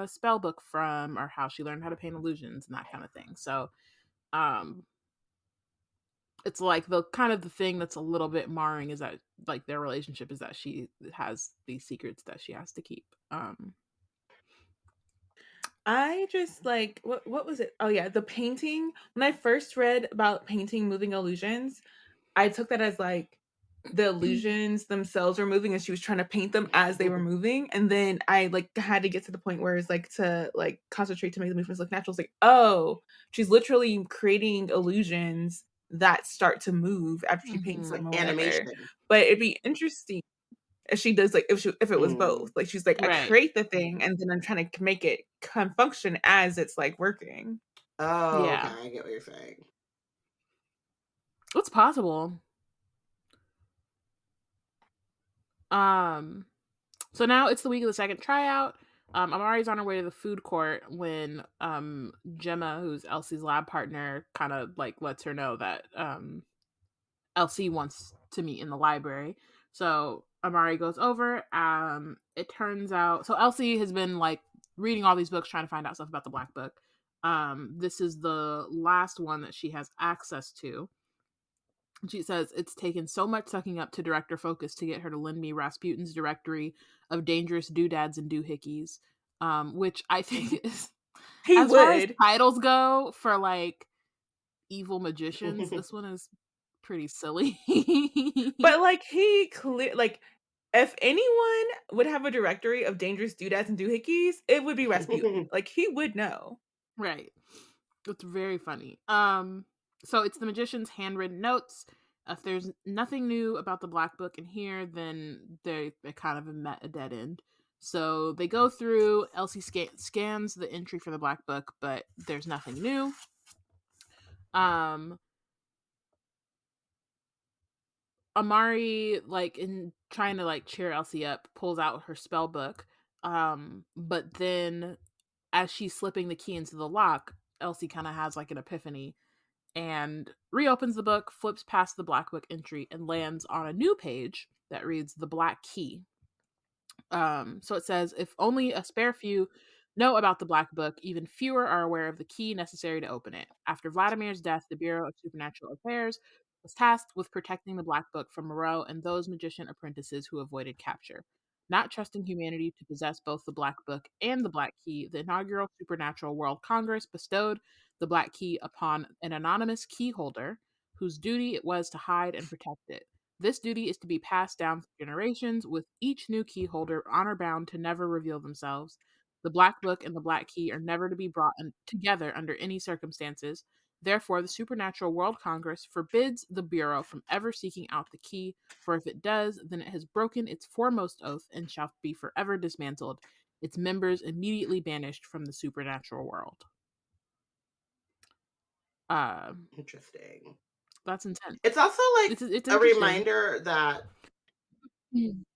spell book from or how she learned how to paint illusions and that kind of thing. So it's like the kind of the thing that's a little bit marring is that like their relationship is that she has these secrets that she has to keep. I just like what was it? Oh yeah, the painting. When I first read about painting moving illusions, I took that as like the illusions themselves were moving, and she was trying to paint them as they were moving. And then I like had to get to the point where it's like to like concentrate to make the movements look natural. It's like, oh, she's literally creating illusions that start to move after she paints them or whatever. Animation. But it'd be interesting if she does like if it was both. Like she's like, I Right. create the thing and then I'm trying to make it function as it's like working. Oh, Yeah. okay, I get what you're saying. It's possible. So now it's the week of the second tryout. Amari's on her way to the food court when Gemma, who's Elsie's lab partner, kind of like lets her know that Elsie wants to meet in the library. So Amari goes over. It turns out, so Elsie has been like reading all these books trying to find out stuff about the Black Book. This is the last one that she has access to. She says, it's taken so much sucking up to Director Focus to get her to lend me Rasputin's directory of dangerous doodads and doohickeys, which I think is, as far as titles go for like evil magicians, this one is pretty silly. But like like if anyone would have a directory of dangerous doodads and doohickeys, it would be Rasputin. Like he would know. Right. It's very funny. So it's the magician's handwritten notes. If there's nothing new about the Black Book in here, then they kind of met a dead end. So they go through. Elsie scans the entry for the Black Book, but there's nothing new. Amari, like in trying to like cheer Elsie up, pulls out her spell book. But then as she's slipping the key into the lock, Elsie kind of has like an epiphany and reopens the book, flips past the Black Book entry, and lands on a new page that reads The Black Key. So it says, if only a spare few know about the Black Book, even fewer are aware of the key necessary to open it. After Vladimir's death, the Bureau of Supernatural Affairs was tasked with protecting the Black Book from Moreau and those magician apprentices who avoided capture. Not trusting humanity to possess both the Black Book and the Black Key, the inaugural Supernatural World Congress bestowed the Black Key upon an anonymous key holder whose duty it was to hide and protect it. This duty is to be passed down through generations, with each new key holder honor-bound to never reveal themselves. The Black Book and the Black Key are never to be brought together under any circumstances. Therefore, the Supernatural World Congress forbids the Bureau from ever seeking out the key, for if it does, then it has broken its foremost oath and shall be forever dismantled, its members immediately banished from the supernatural world. Interesting. That's intense. It's also like it's a reminder that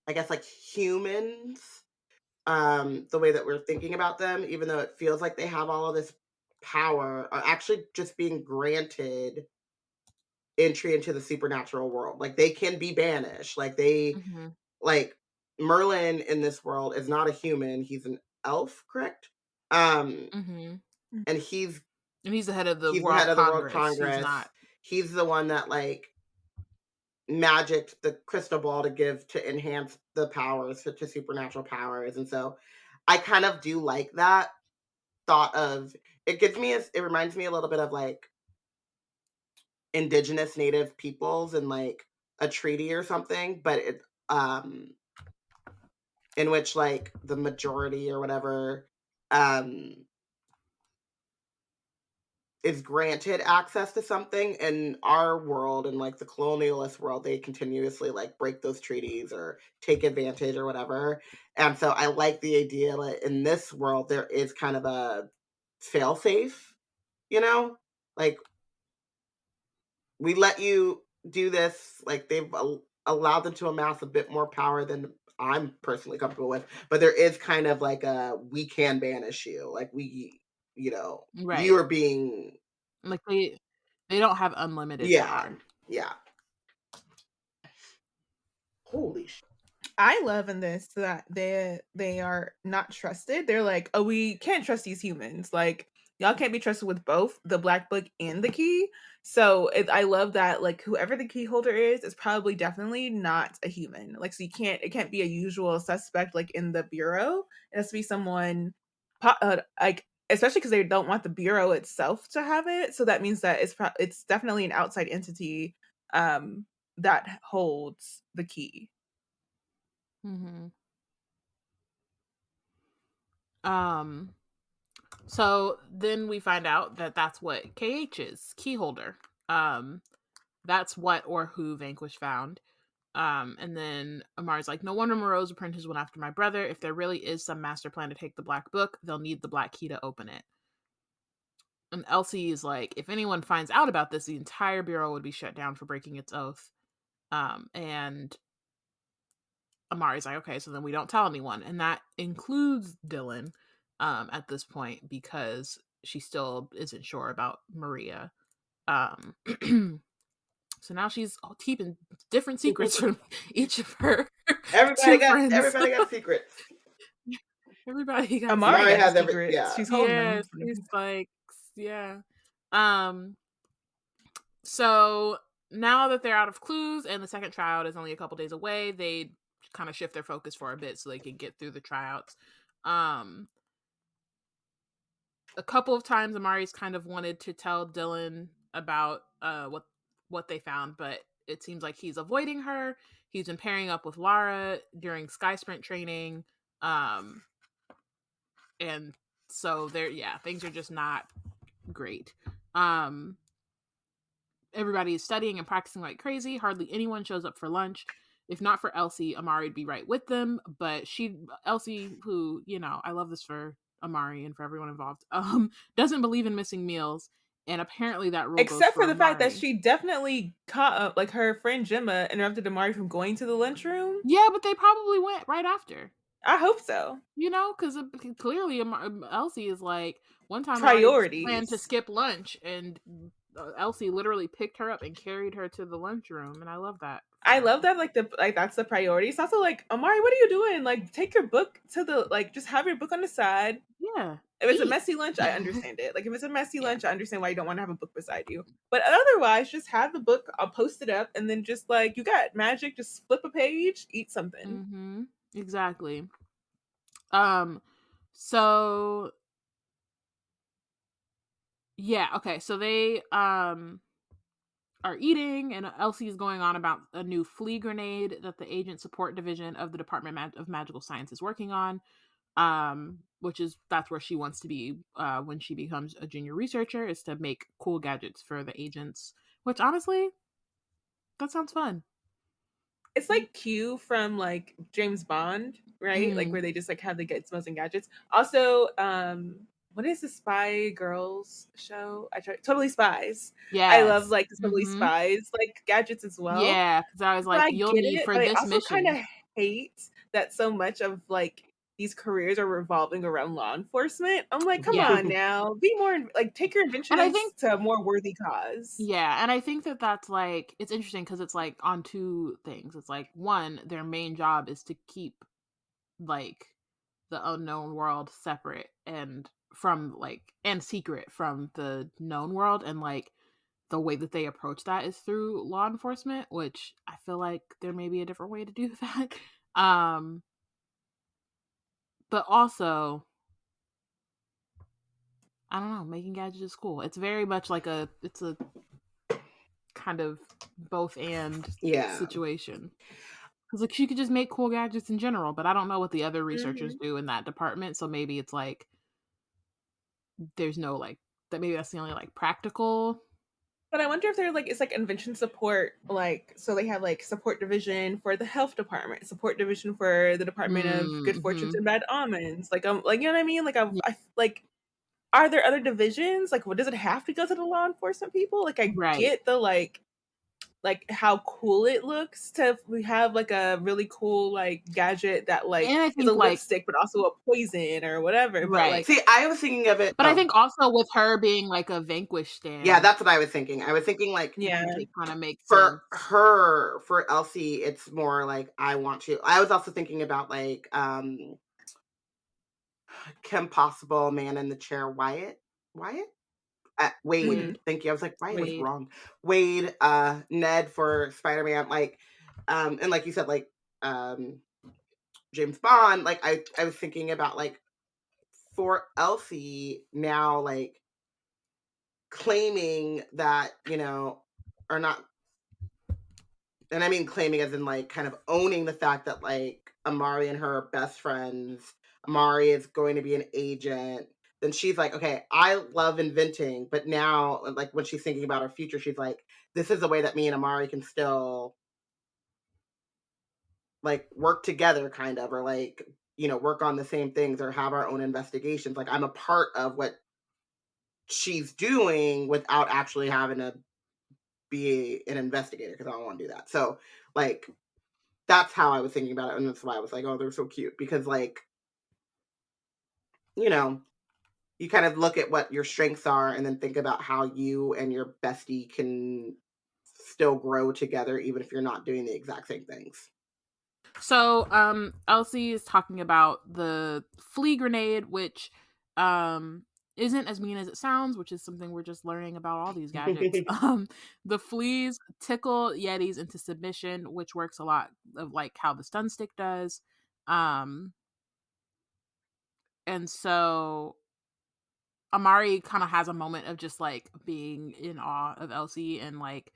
I guess like humans, the way that we're thinking about them, even though it feels like they have all of this power, are actually just being granted entry into the supernatural world. Like they can be banished. Like they like Merlin in this world is not a human, he's an elf, correct? And he's the head of the World Congress. He's the one that like magicked the crystal ball to enhance the powers to supernatural powers. And so I kind of do like that thought of it. It reminds me a little bit of like indigenous native peoples and like a treaty or something, but it in which like the majority or whatever is granted access to something. In our world, in like the colonialist world, they continuously like break those treaties or take advantage or whatever. And so I like the idea that in this world there is kind of a fail-safe, you know, like we let you do this. Like they've allowed them to amass a bit more power than I'm personally comfortable with, but there is kind of like we can banish you, like we, you know, right. You are being like they don't have unlimited power. Yeah. Holy shit. I love in this that they are not trusted. They're like, oh, we can't trust these humans. Like y'all can't be trusted with both the Black Book and the key. So I love that like whoever the key holder is probably definitely not a human. Like so it can't be a usual suspect like in the Bureau. It has to be someone like especially because they don't want the Bureau itself to have it. So that means that it's definitely an outside entity that holds the key. Mm-hmm. So then we find out that that's what KH is, key holder. That's what or who Vanquish found. And then Amari's like, no wonder Moreau's apprentice went after my brother. If there really is some master plan to take the black book, they'll need the black key to open it. And Elsie is like, if anyone finds out about this, the entire bureau would be shut down for breaking its oath. And Amari's like, okay, so then we don't tell anyone. And that includes Dylan at this point, because she still isn't sure about Maria. So now she's keeping different secrets from each of her Everybody got friends. secrets. Everybody got Amari Amari has has secrets. yeah. She's holding yeah, them. she's like, yeah. So now that they're out of clues and the second tryout is only a couple days away, they kind of shift their focus for a bit so they can get through the tryouts. A couple of times Amari's kind of wanted to tell Dylan about what they found, but it seems like he's avoiding her. He's been pairing up with Lara during Sky Sprint training. And so things are just not great. Everybody is studying and practicing like crazy. Hardly anyone shows up for lunch. If not for Elsie, Amari would be right with them. But Elsie, who, I love this for Amari and for everyone involved, doesn't believe in missing meals. And apparently that rule except goes for the Amari. fact that she definitely caught up, like her friend Gemma interrupted Amari from going to the lunchroom. Yeah, but they probably went right after. I hope so. Because clearly Elsie is like, one time priorities. Amari planned to skip lunch, and Elsie literally picked her up and carried her to the lunchroom, and I love that. I love that, like that's the priority. It's also like, Amari, what are you doing? Like, take your book to the, like, just have your book on the side. Yeah. If it's a messy lunch, I understand it. Like, if it's a messy lunch, I understand why you don't want to have a book beside you. But otherwise, just have the book, I'll post it up, and then just, like, you got magic, just flip a page, eat something. Mm-hmm. Exactly. So yeah, okay, so they are eating, and Elsie is going on about a new flea grenade that the Agent Support Division of the Department of Magical Science is working on, that's where she wants to be when she becomes a junior researcher, is to make cool gadgets for the agents, which honestly, that sounds fun. It's like Q from, like, James Bond, right? Like, where they just, like, have the gizmos and gadgets. Also, what is the Spy Girls show? Totally Spies. Yeah, I love, like, the Totally Spies, like, gadgets as well. Yeah, because I was like, you'll need for this mission. I also kind of hate that so much of, like, these careers are revolving around law enforcement. I'm like, come on now, be more, like, take your invention to a more worthy cause. Yeah, and I think that's, like, it's interesting because it's, like, on two things. It's like, one, their main job is to keep, like, the unknown world separate and from, like, and secret from the known world, and, like, the way that they approach that is through law enforcement, which I feel like there may be a different way to do that. But also, I don't know, making gadgets is cool. It's very much like it's a kind of both and situation. Because, like, she could just make cool gadgets in general, but I don't know what the other researchers do in that department, so maybe it's like there's no, like, that maybe that's the only, like, practical. But I wonder if they're, like, it's like invention support, like, so they have, like, support division for the health department, support division for the Department of Good Fortunes and Bad Omens. Like, like, you know what I mean? Like, I like, are there other divisions? Like, what does it have to go to the law enforcement people? Like, I get the, like how cool it looks to have, like, a really cool, like, gadget that, like, is a lipstick but also a poison or whatever. But, like, see, I was thinking of it, but I think also with her being, like, a Vanquish stand. Yeah, that's what I was thinking. I was thinking, like, it kind of makes for her, for Elsie, it's more like, I want to. I was also thinking about, like, Kim Possible, Man in the Chair, Wyatt. Wade, thank you. I was like, Wyatt was wrong. Wade, Ned for Spider-Man, like, and like you said, like, James Bond. Like, I was thinking about, like, for Elsie now, like, claiming that, or not, and I mean claiming as in like kind of owning the fact that like Amari and her are best friends. Amari is going to be an agent. Then she's like, okay, I love inventing, but now like when she's thinking about her future, she's like, this is a way that me and Amari can still like work together kind of, or like, you know, work on the same things or have our own investigations. Like I'm a part of what she's doing without actually having to be an investigator because I don't want to do that. So like that's how I was thinking about it, and that's why I was like, oh, they're so cute because like, you know, you kind of look at what your strengths are and then think about how you and your bestie can still grow together even if you're not doing the exact same things. So Elsie is talking about the flea grenade, which isn't as mean as it sounds, which is something we're just learning about all these gadgets. The fleas tickle Yetis into submission, which works a lot of like how the stun stick does. And so Amari kind of has a moment of just like being in awe of Elsie and like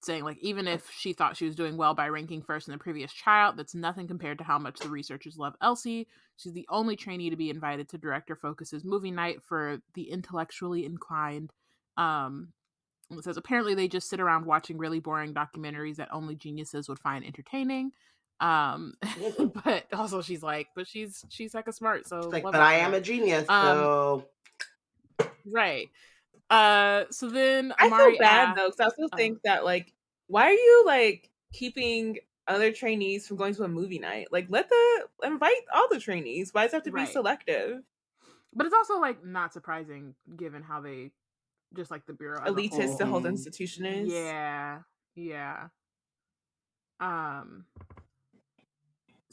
saying like even if she thought she was doing well by ranking first in the previous tryout, that's nothing compared to how much the researchers love Elsie. She's the only trainee to be invited to Director Focus's movie night for the intellectually inclined. It says apparently they just sit around watching really boring documentaries that only geniuses would find entertaining. But also she's like, but she's hecka smart, so like, but I am a genius, so right. So then I Amari feel bad though, because I also think that like, why are you like keeping other trainees from going to a movie night? Like, invite all the trainees. Why does it have to be selective? But it's also like not surprising given how they just like the bureau elitist the whole institution is. Yeah.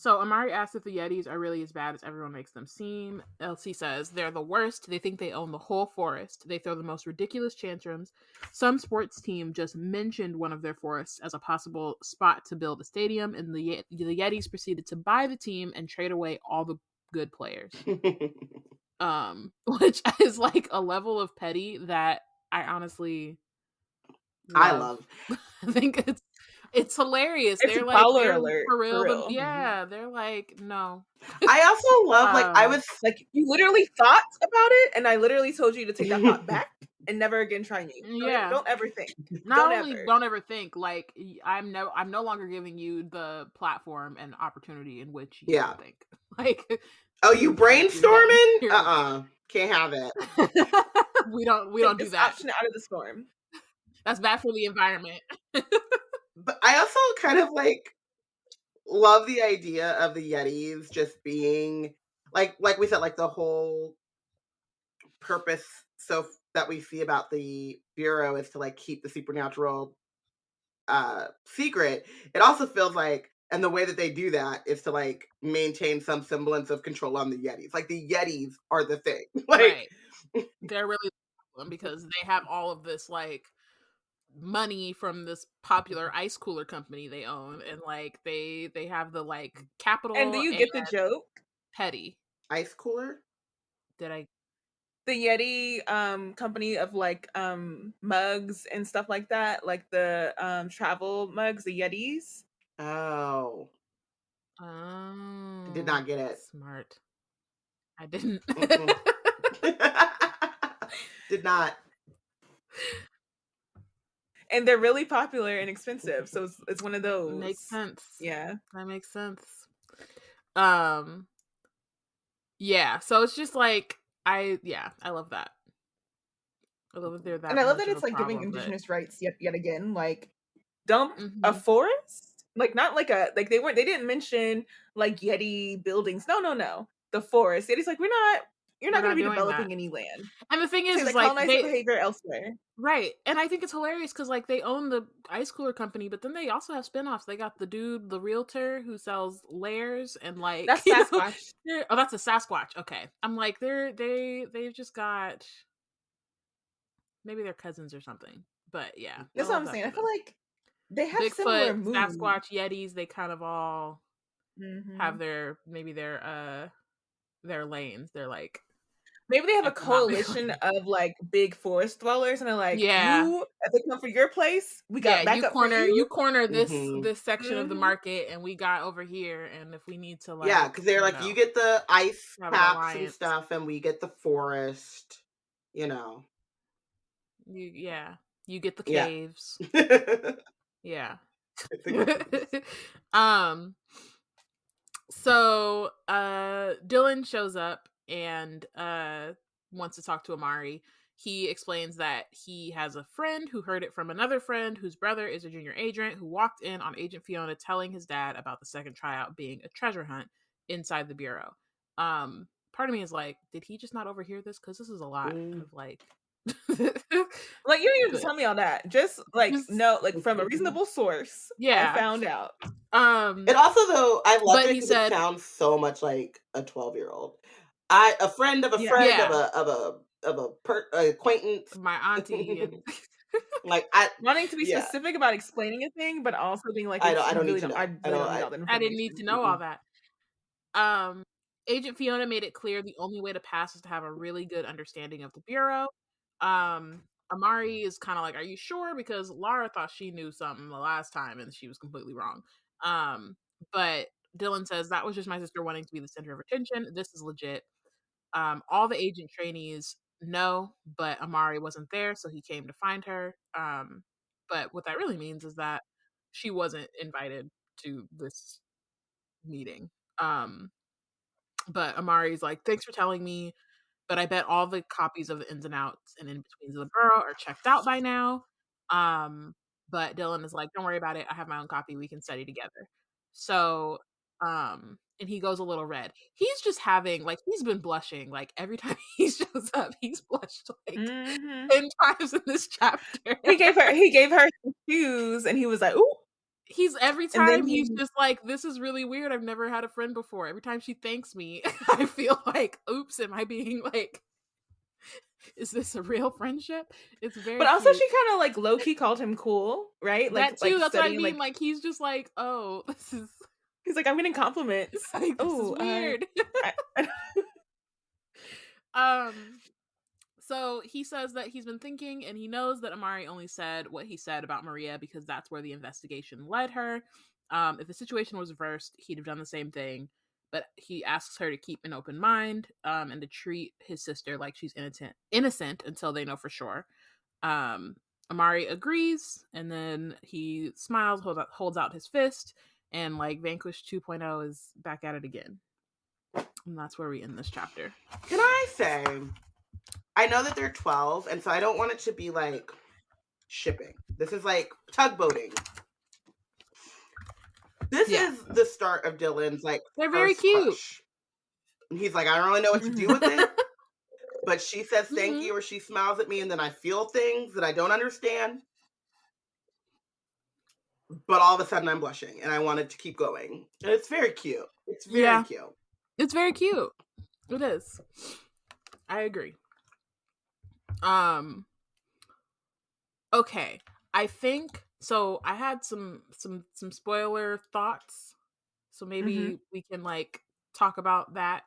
So Amari asks if the Yetis are really as bad as everyone makes them seem. Elsie says they're the worst. They think they own the whole forest. They throw the most ridiculous tantrums. Some sports team just mentioned one of their forests as a possible spot to build a stadium, and the Yetis proceeded to buy the team and trade away all the good players. Which is like a level of petty that I honestly love. I think it's hilarious. It's they're a like baller alert. for real. For real. They're like, no. I also love like I was like you literally thought about it, and I literally told you to take that thought back and never again try me. Yeah. Don't ever think. Don't ever think like I'm no longer giving you the platform and opportunity in which you think. Like, oh, you brainstorming? Can't have it. we don't do that. Option out of the storm. That's bad for the environment. But I also kind of like love the idea of the Yetis just being like we said, like the whole purpose that we see about the Bureau is to like keep the supernatural secret. It also feels like, and the way that they do that is to like maintain some semblance of control on the Yetis. Like the Yetis are the thing. Like they're really the problem because they have all of this like money from this popular ice cooler company they own, and like they have the like capital. And do you get the joke? Petty ice cooler? Did I? The Yeti company of like mugs and stuff like that, like the travel mugs, the Yetis. Oh. I did not get it. Smart. I didn't. Did not. And they're really popular and expensive, so it's one of those. Makes sense. Yeah, that makes sense. Yeah. So it's just like I love that. I love that they're that, and I love that it's like giving Indigenous rights yet again. Like, dump a forest, like not like they didn't mention like Yeti buildings. No, the forest. Yeti's like you're not going to be developing any land. And the thing is, like colonizing behavior elsewhere. Right. And I think it's hilarious because like they own the ice cooler company, but then they also have spinoffs. They got the dude, the realtor who sells layers and like that's Sasquatch. Oh, that's a Sasquatch. Okay. I'm like they've just got maybe they're cousins or something. But yeah. That's what I'm saying. I feel like they have similar moves. Sasquatch, Yetis, they kind of all have their lanes. They're like Maybe they have a That could not be coalition funny. of like big forest dwellers, and they're like, Yeah. "You, if they come for your place, we got Yeah, backup for you you." corner this Mhm. section of the Mhm. market, and we got over here. And if we need to, like, Yeah, because they're you like, you know, get the ice have an caps and alliance, stuff, and we get the forest. You know. you get the Yeah. caves. I Yeah. think it's- So Dylan shows up and wants to talk to Amari. He explains that he has a friend who heard it from another friend whose brother is a junior agent who walked in on Agent Fiona telling his dad about the second tryout being a treasure hunt inside the bureau. Part of me is like, did he just not overhear this? Because this is a lot of like Like, you don't even But- tell me all that. Just like Just- no, like from a reasonable source. Yeah. I found out. It also, though, I love But it he because said- it sounds so much like a 12-year-old. A friend of a Yeah. friend Yeah. of a acquaintance. my auntie and Like I Wanting to be Yeah. specific about explaining a thing, but also being like, I it's- don't you need to know. I really don't need all that information. I didn't need to know all that. Agent Fiona made it clear the only way to pass is to have a really good understanding of the bureau. Amari is kind of like, are you sure? Because Laura thought she knew something the last time and she was completely wrong. But Dylan says that was just my sister wanting to be the center of attention. This is legit. All the agent trainees know, but Amari wasn't there, so he came to find her. But what that really means is that she wasn't invited to this meeting. But Amari's like, thanks for telling me, but I bet all the copies of the ins and outs and in betweens of the borough are checked out by now. But Dylan is like, don't worry about it. I have my own copy. We can study together. So, and he goes a little red. He's just having, like, he's been blushing. Like, every time he shows up, he's blushed like 10 times in this chapter. He gave her some shoes, and he was like, "Ooh." He's every And then time he's just like, this is really weird. I've never had a friend before. Every time she thanks me, I feel like, oops, am I being like, is this a real friendship? It's very But also, cute. she kind of like low key called him cool, right? That too. Like That's what I studying, mean. Like, he's just like, oh, this is he's like, I'm getting compliments. like, this is Oh, weird. I- So he says that he's been thinking, and he knows that Amari only said what he said about Maria because that's where the investigation led her. If the situation was reversed, he'd have done the same thing. But he asks her to keep an open mind, and to treat his sister like she's innocent until they know for sure. Amari agrees, and then he smiles, holds out his fist, and like Vanquish 2.0 is back at it again. And that's where we end this chapter. Can I say, I know that they're 12, and so I don't want it to be like shipping. This is like tugboating. This is the start of Dylan's like. They're very first cute. crush. And he's like, I don't really know what to do with it. But she says thank you, or she smiles at me, and then I feel things that I don't understand. But all of a sudden I'm blushing, and I wanted to keep going. And it's very cute. It's very cute. It's very cute. It is. I agree. Okay. I think so. I had some spoiler thoughts. So maybe we can like talk about that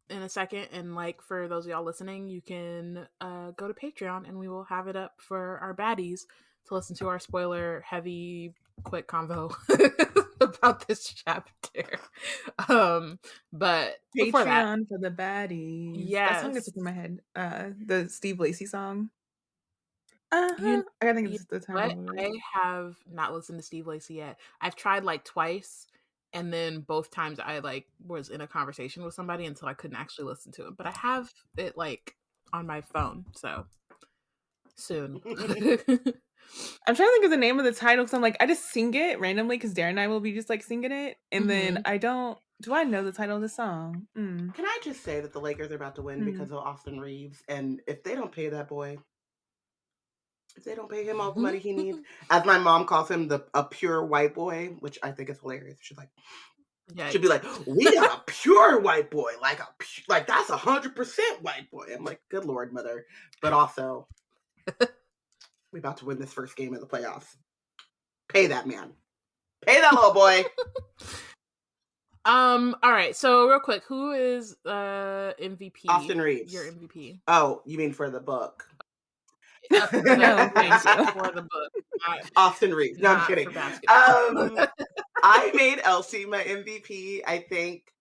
in a second. And like for those of y'all listening, you can go to Patreon and we will have it up for our baddies to listen to our spoiler heavy quick convo about this chapter. But before that, Patreon for the baddies. Yes. That song gets up in my head. The Steve Lacy song. I think it's the time. I have not listened to Steve Lacy yet. I've tried like twice, and then both times I like was in a conversation with somebody until I couldn't actually listen to it. But I have it like on my phone, so soon. I'm trying to think of the name of the title because I'm like, I just sing it randomly because Darren and I will be just like singing it, and then I don't. Do I know the title of the song? Can I just say that the Lakers are about to win because of Austin Reeves, and if they don't pay that boy. If they don't pay him all the money he needs, as my mom calls him, a pure white boy, which I think is hilarious. She's like, she'd be like, we got a pure white boy, like that's 100% white boy. I'm like, good Lord, mother. But also, we about to win this first game of the playoffs. Pay that man. Pay that little boy. All right. So real quick, who is MVP? Austin Reeves. Your MVP. Oh, you mean for the book? No, thank you. For the book. Austin Reeves. No, I'm Not kidding. for basketball. I made Elsie my MVP, I think.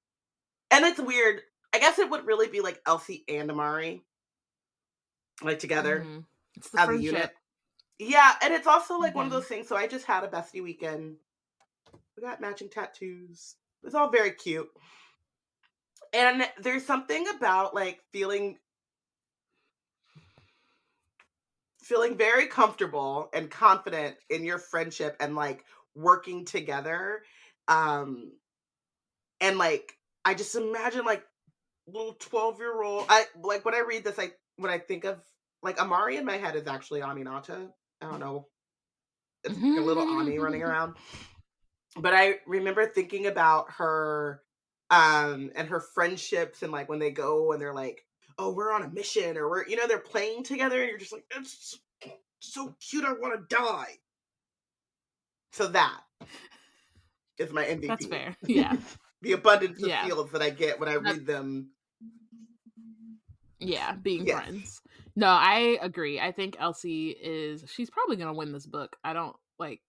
And it's weird. I guess it would really be like Elsie and Amari. Like together. Mhm. It's the As a friendship. unit. Yeah, and it's also like one of those things. So I just had a bestie weekend. We got matching tattoos. It's all very cute. And there's something about like feeling very comfortable and confident in your friendship and like working together. And like I just imagine like little 12-year-old. I like when I read this, when I think of like Amari in my head is actually Aminata. I don't know. It's like a little Ani running around. But I remember thinking about her and her friendships and like when they go and they're like, oh, we're on a mission or we're, they're playing together and you're just like, it's so cute, I want to die. So that is my MVP. That's fair. Yeah. The abundance of feels that I get when I read them. Yeah, being friends. No, I agree. I think Elsie she's probably going to win this book. I don't like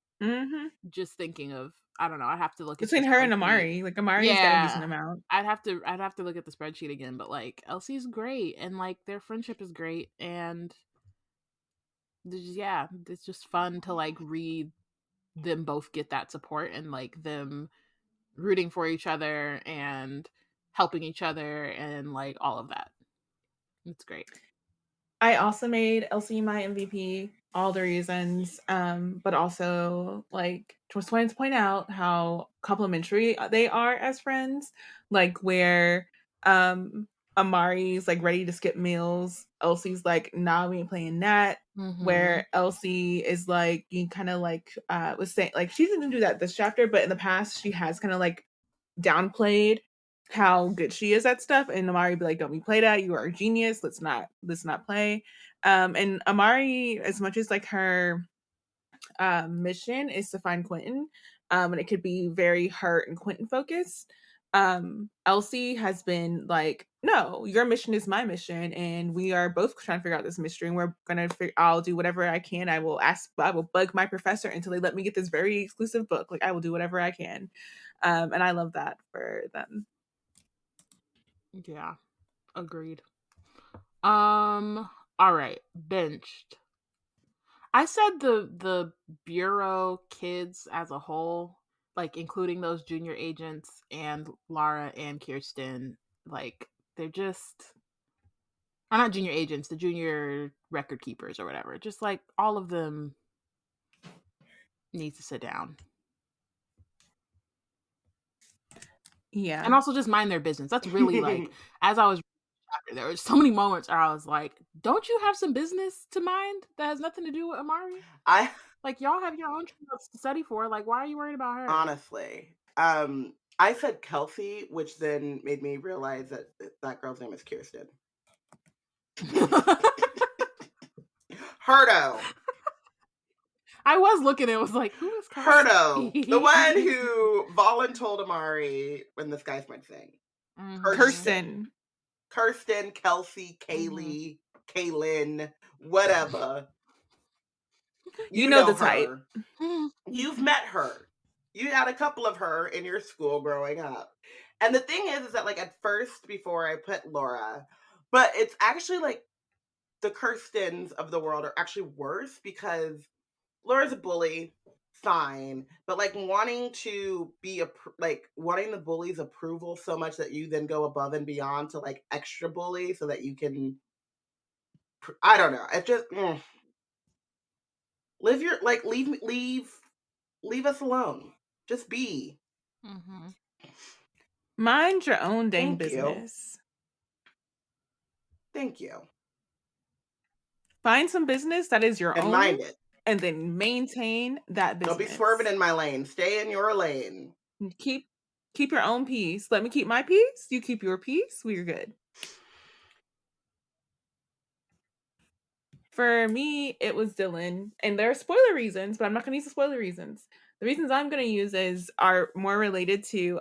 just thinking of, I don't know. I have to look between her and Amari. Like Amari's got a decent amount. I'd have to look at the spreadsheet again, but like Elsie's great and like their friendship is great and it's just fun to like read them both get that support and like them rooting for each other and helping each other and like all of that. It's great. I also made Elsie my MVP, all the reasons, but also like just wanted to point out how complimentary they are as friends. Like where Amari's like ready to skip meals, Elsie's like, nah, we ain't playing that. Where Elsie is like, you kind of like was saying like she didn't do that this chapter, but in the past she has kind of like downplayed how good she is at stuff, and Amari be like, don't we play that, you are a genius, let's not play. And Amari, as much as like her mission is to find Quentin, and it could be very her and Quentin focused, Elsie has been like, no, your mission is my mission and we are both trying to figure out this mystery and we're gonna I'll do whatever I can. I will bug my professor until they let me get this very exclusive book. Like I will do whatever I can. And I love that for them. Yeah, agreed. All right, benched. I said the bureau kids as a whole, like including those junior agents and Lara and Kirsten, like they're just, or not junior agents, the junior record keepers or whatever. Just like all of them need to sit down. Yeah. And also just mind their business. That's really like, as I was, there were so many moments where I was like, don't you have some business to mind that has nothing to do with Amari? Like, y'all have your own trials to study for. Like, why are you worried about her? Honestly. I said Kelsey, which then made me realize that that girl's name is Kirsten. Herdo. I was looking and was like, who is Herdo? The one who voluntold Amari when the skies might sing. Kirsten, Kelsey, Kaylee, Kaylin, whatever. You know the type. You've met her. You had a couple of her in your school growing up. And the thing is that like at first, before I put Laura, but it's actually like the Kirstens of the world are actually worse because Laura's a bully, fine, but like wanting to be wanting the bully's approval so much that you then go above and beyond to like extra bully so that you can, I don't know. It just leave us alone. Just be. Mm-hmm. Mind your own dang business. Thank you. Find some business that is your own. And mind it. And then maintain that business. Don't be swerving in my lane. Stay in your lane. Keep your own peace. Let me keep my peace. You keep your peace. We're good. For me, it was Dylan. And there are spoiler reasons, but I'm not going to use the spoiler reasons. The reasons I'm going to use are more related to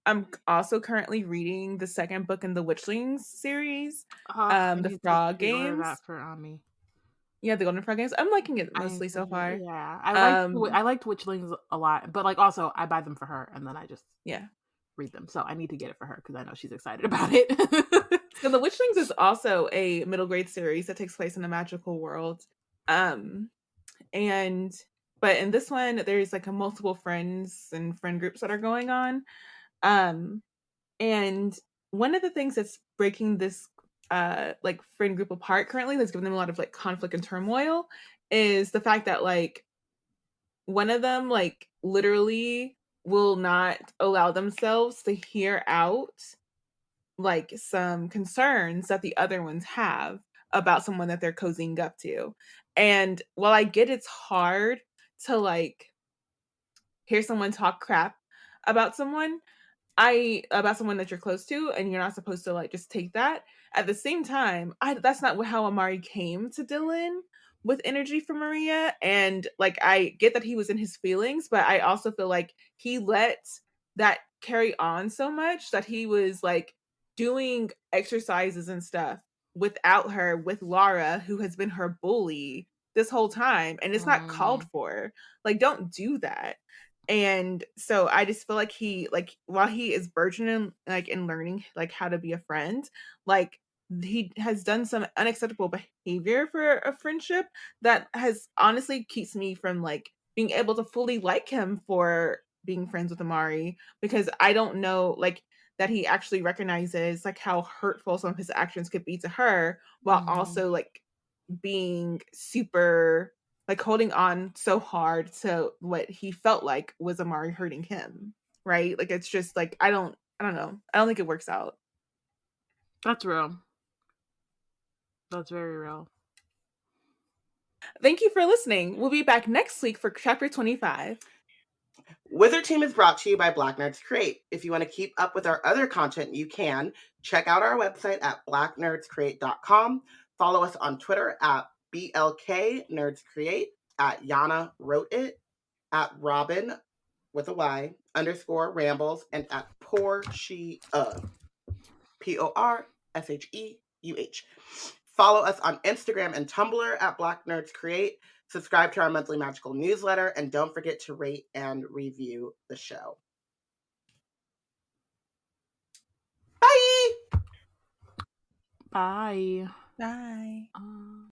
I'm also currently reading the second book in the Witchlings series, I the need Frog to order Games. that for Ami. Yeah, the Golden Frog Games. I'm liking it mostly so far. Yeah, I liked Witchlings a lot, but like also I buy them for her and then I just read them. So I need to get it for her because I know she's excited about it. So the Witchlings is also a middle grade series that takes place in a magical world. But in this one, there's like a multiple friends and friend groups that are going on. And one of the things that's breaking this like friend group apart currently, that's giving them a lot of like conflict and turmoil, is the fact that like one of them like literally will not allow themselves to hear out like some concerns that the other ones have about someone that they're cozying up to. And while I get it's hard to like hear someone talk crap about someone, about someone that you're close to, and you're not supposed to like just take that. At the same time, that's not how Amari came to Dylan with energy for Maria. And like I get that he was in his feelings, but I also feel like he let that carry on so much that he was like doing exercises and stuff without her, with Laura, who has been her bully this whole time, and it's not called for. Like, don't do that. And so I just feel like he, like, while he is burgeoning like in learning like how to be a friend, like he has done some unacceptable behavior for a friendship that has honestly keeps me from like being able to fully like him for being friends with Amari, because I don't know like that he actually recognizes like how hurtful some of his actions could be to her, while also like being super like holding on so hard to what he felt like was Amari hurting him, right? Like it's just like I don't know. I don't think it works out. That's real. That's very real. Thank you for listening. We'll be back next week for chapter 25. Wizard Team is brought to you by Black Nerds Create. If you want to keep up with our other content, you can check out our website at blacknerdscreate.com. Follow us on Twitter at BLKNerdsCreate, at Yana Wrote It, at Robyn with a Y _rambles, and at Porshèa, Porsheuh. Follow us on Instagram and Tumblr at Black Nerds Create. Subscribe to our monthly magical newsletter, and don't forget to rate and review the show. Bye! Bye. Bye.